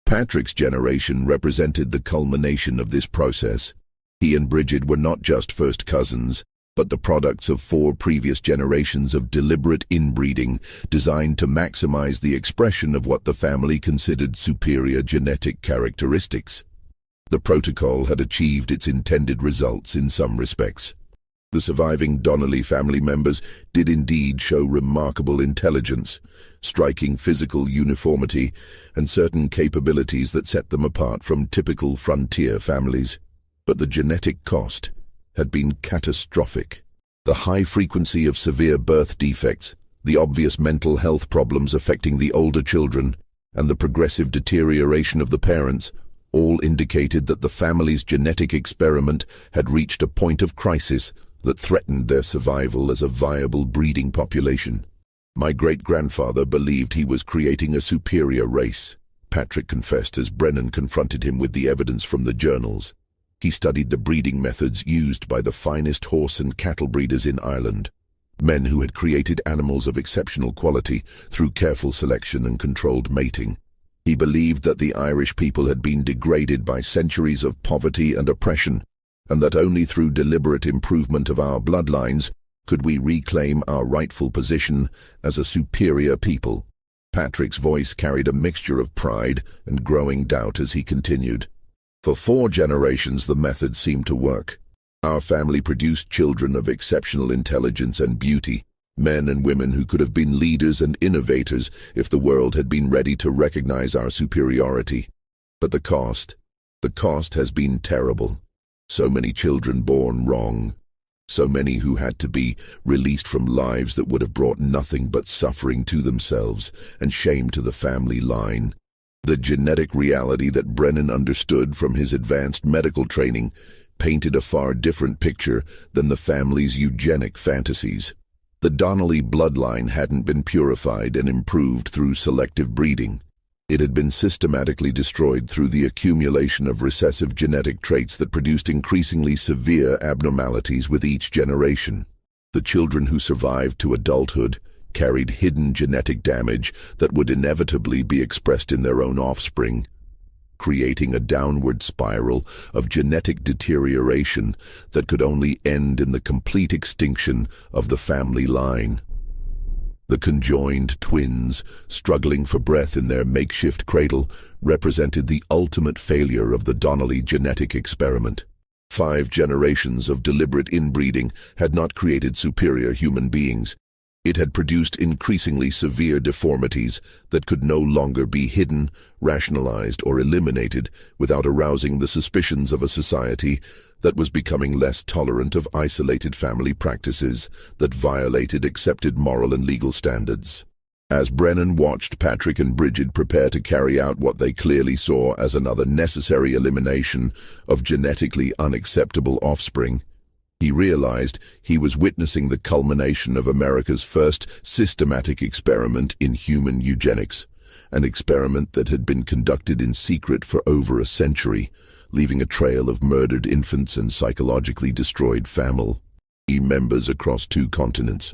Patrick's generation represented the culmination of this process. He and Bridget were not just first cousins, but the products of 4 previous generations of deliberate inbreeding designed to maximize the expression of what the family considered superior genetic characteristics. The protocol had achieved its intended results in some respects. The surviving Donnelly family members did indeed show remarkable intelligence, striking physical uniformity, and certain capabilities that set them apart from typical frontier families. But the genetic cost had been catastrophic. The high frequency of severe birth defects, the obvious mental health problems affecting the older children, and the progressive deterioration of the parents all indicated that the family's genetic experiment had reached a point of crisis that threatened their survival as a viable breeding population. "My great-grandfather believed he was creating a superior race," Patrick confessed as Brennan confronted him with the evidence from the journals. He studied the breeding methods used by the finest horse and cattle breeders in Ireland, men who had created animals of exceptional quality through careful selection and controlled mating. He believed that the Irish people had been degraded by centuries of poverty and oppression, and that only through deliberate improvement of our bloodlines could we reclaim our rightful position as a superior people. Patrick's voice carried a mixture of pride and growing doubt as he continued. "For 4 generations the method seemed to work. Our family produced children of exceptional intelligence and beauty, men and women who could have been leaders and innovators if the world had been ready to recognize our superiority. But the cost has been terrible. So many children born wrong. So many who had to be released from lives that would have brought nothing but suffering to themselves and shame to the family line." The genetic reality that Brennan understood from his advanced medical training painted a far different picture than the family's eugenic fantasies. The Donnelly bloodline hadn't been purified and improved through selective breeding. It had been systematically destroyed through the accumulation of recessive genetic traits that produced increasingly severe abnormalities with each generation. The children who survived to adulthood carried hidden genetic damage that would inevitably be expressed in their own offspring, creating a downward spiral of genetic deterioration that could only end in the complete extinction of the family line. The conjoined twins, struggling for breath in their makeshift cradle, represented the ultimate failure of the Donnelly genetic experiment. 5 generations of deliberate inbreeding had not created superior human beings. It had produced increasingly severe deformities that could no longer be hidden, rationalized, or eliminated without arousing the suspicions of a society that was becoming less tolerant of isolated family practices that violated accepted moral and legal standards. As Brennan watched Patrick and Bridget prepare to carry out what they clearly saw as another necessary elimination of genetically unacceptable offspring, he realized he was witnessing the culmination of America's first systematic experiment in human eugenics, an experiment that had been conducted in secret for over a century, leaving a trail of murdered infants and psychologically destroyed family members across 2 continents.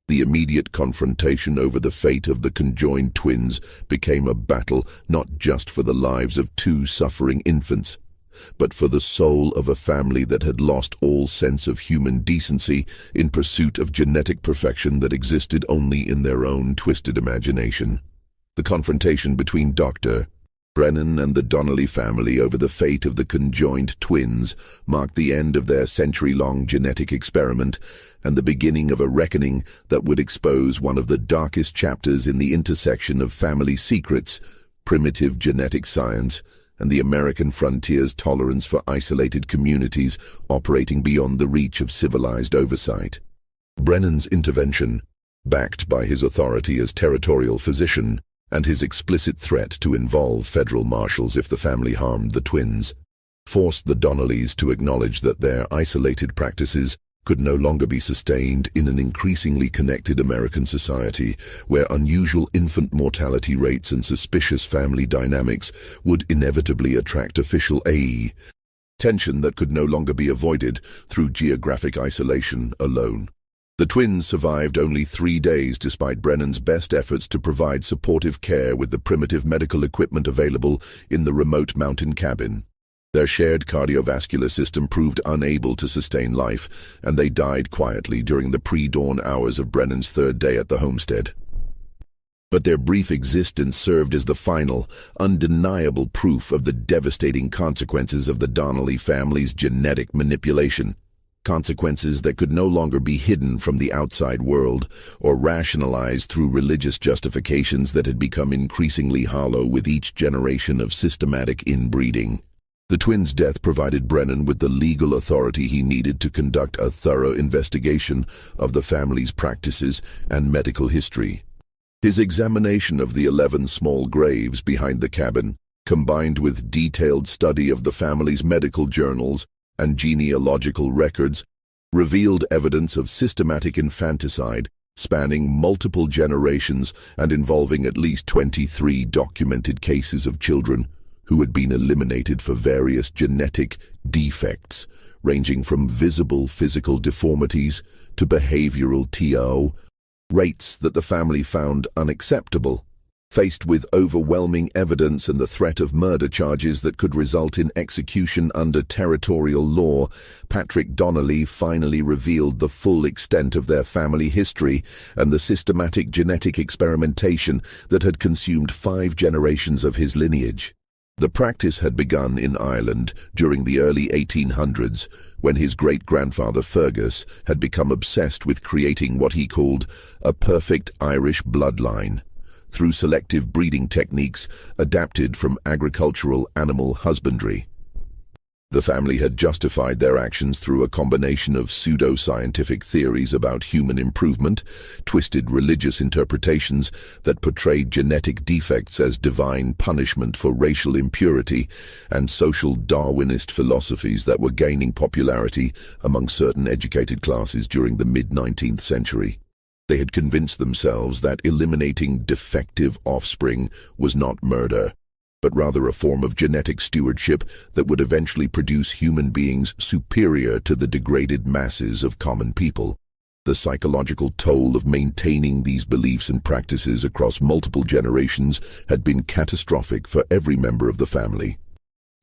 The immediate confrontation over the fate of the conjoined twins became a battle not just for the lives of 2 suffering infants, but for the soul of a family that had lost all sense of human decency in pursuit of genetic perfection that existed only in their own twisted imagination. The confrontation between Dr. Brennan and the Donnelly family over the fate of the conjoined twins marked the end of their century-long genetic experiment and the beginning of a reckoning that would expose one of the darkest chapters in the intersection of family secrets, primitive genetic science, and the American frontier's tolerance for isolated communities operating beyond the reach of civilized oversight. Brennan's intervention, backed by his authority as territorial physician and his explicit threat to involve federal marshals if the family harmed the twins, forced the Donnellys to acknowledge that their isolated practices could no longer be sustained in an increasingly connected American society where unusual infant mortality rates and suspicious family dynamics would inevitably attract official attention that could no longer be avoided through geographic isolation alone. The twins survived only 3 days despite Brennan's best efforts to provide supportive care with the primitive medical equipment available in the remote mountain cabin. Their shared cardiovascular system proved unable to sustain life, and they died quietly during the pre-dawn hours of Brennan's 3rd day at the homestead. But their brief existence served as the final, undeniable proof of the devastating consequences of the Donnelly family's genetic manipulation. Consequences that could no longer be hidden from the outside world or rationalized through religious justifications that had become increasingly hollow with each generation of systematic inbreeding. The twins' death provided Brennan with the legal authority he needed to conduct a thorough investigation of the family's practices and medical history. His examination of the 11 small graves behind the cabin, combined with detailed study of the family's medical journals and genealogical records, revealed evidence of systematic infanticide spanning multiple generations and involving at least 23 documented cases of children who had been eliminated for various genetic defects, ranging from visible physical deformities to behavioral traits that the family found unacceptable. Faced with overwhelming evidence and the threat of murder charges that could result in execution under territorial law, Patrick Donnelly finally revealed the full extent of their family history and the systematic genetic experimentation that had consumed 5 generations of his lineage. The practice had begun in Ireland during the early 1800s, when his great-grandfather Fergus had become obsessed with creating what he called a perfect Irish bloodline, through selective breeding techniques adapted from agricultural animal husbandry. The family had justified their actions through a combination of pseudo-scientific theories about human improvement, twisted religious interpretations that portrayed genetic defects as divine punishment for racial impurity, and social Darwinist philosophies that were gaining popularity among certain educated classes during the mid-19th century. They had convinced themselves that eliminating defective offspring was not murder, but rather a form of genetic stewardship that would eventually produce human beings superior to the degraded masses of common people. The psychological toll of maintaining these beliefs and practices across multiple generations had been catastrophic for every member of the family.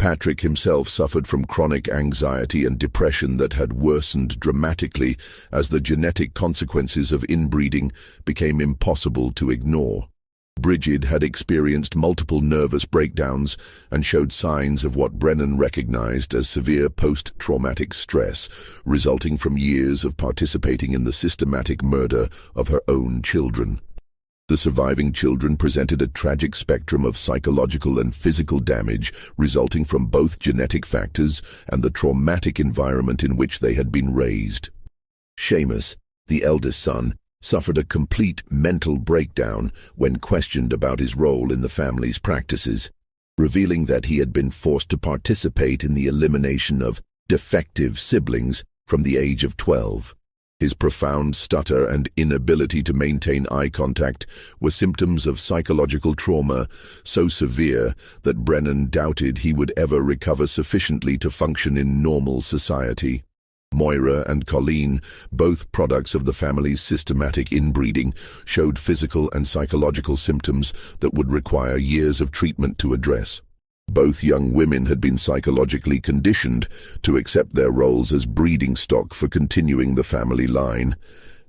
Patrick himself suffered from chronic anxiety and depression that had worsened dramatically as the genetic consequences of inbreeding became impossible to ignore. Bridget had experienced multiple nervous breakdowns and showed signs of what Brennan recognized as severe post-traumatic stress, resulting from years of participating in the systematic murder of her own children. The surviving children presented a tragic spectrum of psychological and physical damage resulting from both genetic factors and the traumatic environment in which they had been raised. Seamus, the eldest son, suffered a complete mental breakdown when questioned about his role in the family's practices, revealing that he had been forced to participate in the elimination of defective siblings from the age of 12. His profound stutter and inability to maintain eye contact were symptoms of psychological trauma so severe that Brennan doubted he would ever recover sufficiently to function in normal society. Moira and Colleen, both products of the family's systematic inbreeding, showed physical and psychological symptoms that would require years of treatment to address. Both young women had been psychologically conditioned to accept their roles as breeding stock for continuing the family line,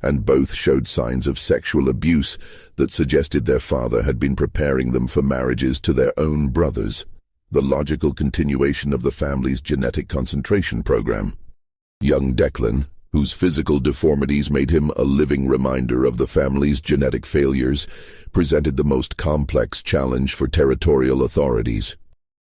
and both showed signs of sexual abuse that suggested their father had been preparing them for marriages to their own brothers, the logical continuation of the family's genetic concentration program. Young Declan, whose physical deformities made him a living reminder of the family's genetic failures, presented the most complex challenge for territorial authorities.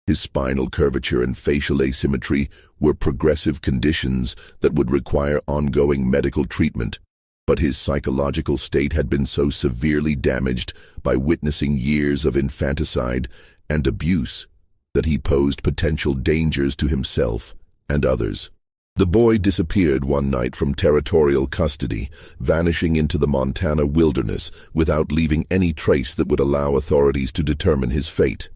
His spinal curvature and facial asymmetry were progressive conditions that would require ongoing medical treatment, but his psychological state had been so severely damaged by witnessing years of infanticide and abuse that he posed potential dangers to himself and others. The boy disappeared one night from territorial custody, vanishing into the Montana wilderness without leaving any trace that would allow authorities to determine his fate.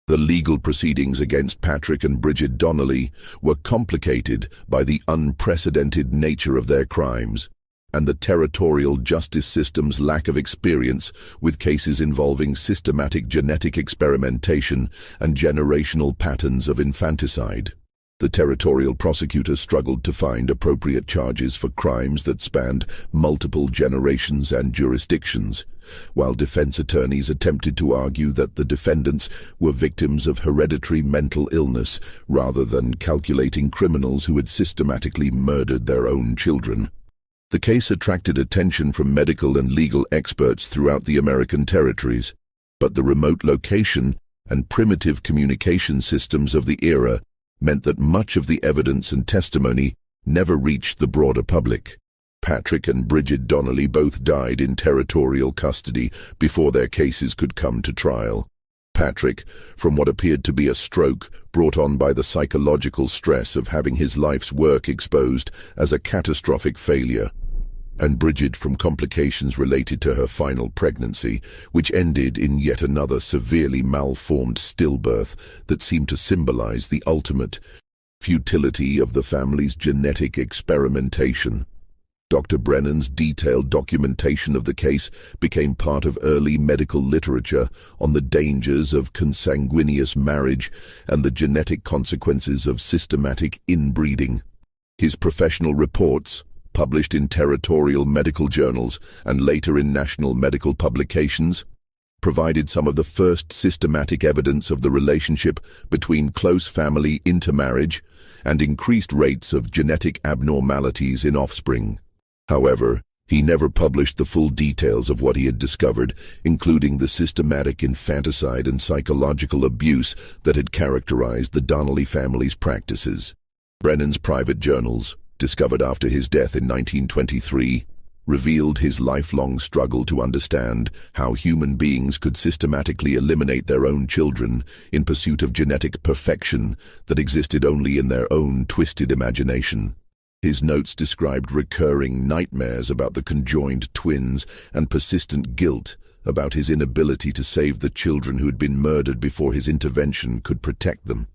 The legal proceedings against Patrick and Bridget Donnelly were complicated by the unprecedented nature of their crimes and the territorial justice system's lack of experience with cases involving systematic genetic experimentation and generational patterns of infanticide. The territorial prosecutor struggled to find appropriate charges for crimes that spanned multiple generations and jurisdictions, while defense attorneys attempted to argue that the defendants were victims of hereditary mental illness rather than calculating criminals who had systematically murdered their own children. The case attracted attention from medical and legal experts throughout the American territories, but the remote location and primitive communication systems of the era meant that much of the evidence and testimony never reached the broader public. Patrick and Bridget Donnelly both died in territorial custody before their cases could come to trial. Patrick, from what appeared to be a stroke brought on by the psychological stress of having his life's work exposed as a catastrophic failure, and Bridget from complications related to her final pregnancy, which ended in yet another severely malformed stillbirth that seemed to symbolize the ultimate futility of the family's genetic experimentation. Dr. Brennan's detailed documentation of the case became part of early medical literature on the dangers of consanguineous marriage and the genetic consequences of systematic inbreeding. His professional reports, published in territorial medical journals and later in national medical publications, provided some of the first systematic evidence of the relationship between close family intermarriage and increased rates of genetic abnormalities in offspring. However, he never published the full details of what he had discovered, including the systematic infanticide and psychological abuse that had characterized the Donnelly family's practices. Brennan's private journals, discovered after his death in 1923, revealed his lifelong struggle to understand how human beings could systematically eliminate their own children in pursuit of genetic perfection that existed only in their own twisted imagination. His notes described recurring nightmares about the conjoined twins and persistent guilt about his inability to save the children who had been murdered before his intervention could protect them.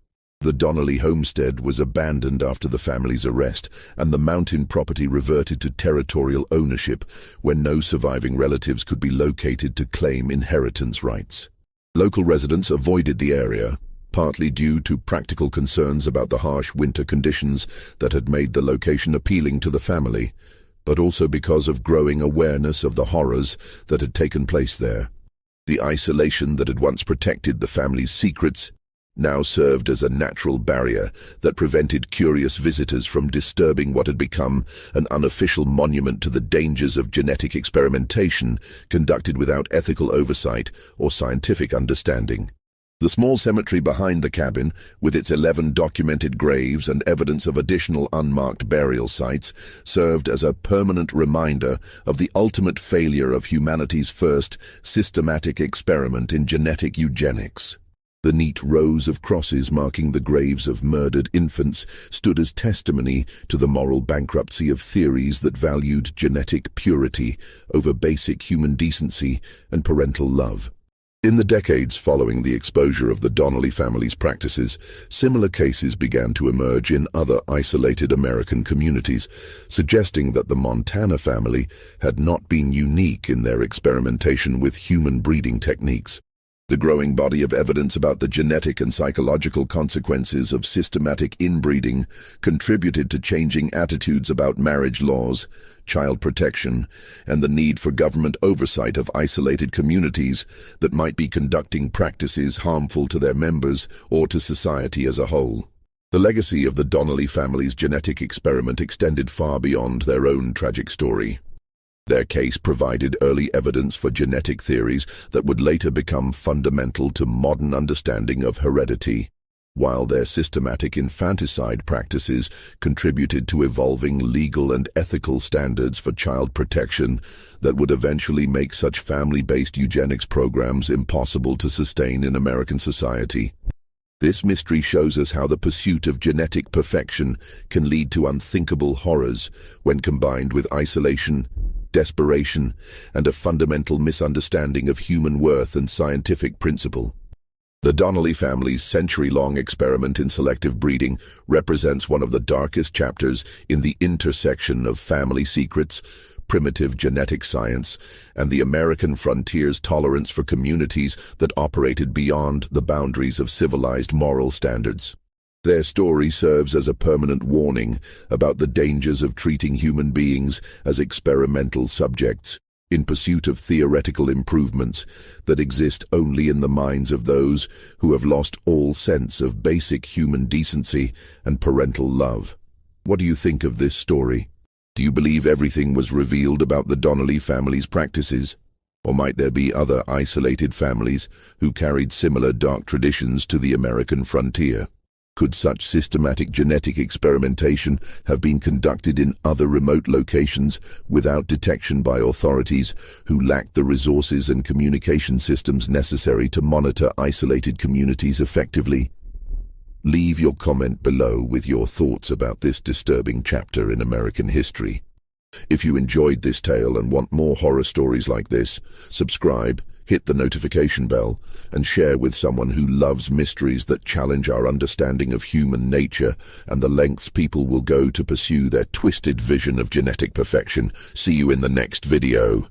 The Donnelly homestead was abandoned after the family's arrest, and the mountain property reverted to territorial ownership when no surviving relatives could be located to claim inheritance rights. Local residents avoided the area, partly due to practical concerns about the harsh winter conditions that had made the location appealing to the family, but also because of growing awareness of the horrors that had taken place there. The isolation that had once protected the family's secrets now served as a natural barrier that prevented curious visitors from disturbing what had become an unofficial monument to the dangers of genetic experimentation conducted without ethical oversight or scientific understanding. The small cemetery behind the cabin, with its 11 documented graves and evidence of additional unmarked burial sites, served as a permanent reminder of the ultimate failure of humanity's first systematic experiment in genetic eugenics. The neat rows of crosses marking the graves of murdered infants stood as testimony to the moral bankruptcy of theories that valued genetic purity over basic human decency and parental love. In the decades following the exposure of the Donnelly family's practices, similar cases began to emerge in other isolated American communities, suggesting that the Montana family had not been unique in their experimentation with human breeding techniques. The growing body of evidence about the genetic and psychological consequences of systematic inbreeding contributed to changing attitudes about marriage laws, child protection, and the need for government oversight of isolated communities that might be conducting practices harmful to their members or to society as a whole. The legacy of the Donnelly family's genetic experiment extended far beyond their own tragic story. Their case provided early evidence for genetic theories that would later become fundamental to modern understanding of heredity, while their systematic infanticide practices contributed to evolving legal and ethical standards for child protection that would eventually make such family-based eugenics programs impossible to sustain in American society. This mystery shows us how the pursuit of genetic perfection can lead to unthinkable horrors when combined with isolation, desperation, and a fundamental misunderstanding of human worth and scientific principle. The Donnelly family's century-long experiment in selective breeding represents one of the darkest chapters in the intersection of family secrets, primitive genetic science, and the American frontier's tolerance for communities that operated beyond the boundaries of civilized moral standards. Their story serves as a permanent warning about the dangers of treating human beings as experimental subjects in pursuit of theoretical improvements that exist only in the minds of those who have lost all sense of basic human decency and parental love. What do you think of this story? Do you believe everything was revealed about the Donnelly family's practices? Or might there be other isolated families who carried similar dark traditions to the American frontier? Could such systematic genetic experimentation have been conducted in other remote locations without detection by authorities who lacked the resources and communication systems necessary to monitor isolated communities effectively? Leave your comment below with your thoughts about this disturbing chapter in American history. If you enjoyed this tale and want more horror stories like this, subscribe, hit the notification bell, and share with someone who loves mysteries that challenge our understanding of human nature and the lengths people will go to pursue their twisted vision of genetic perfection. See you in the next video.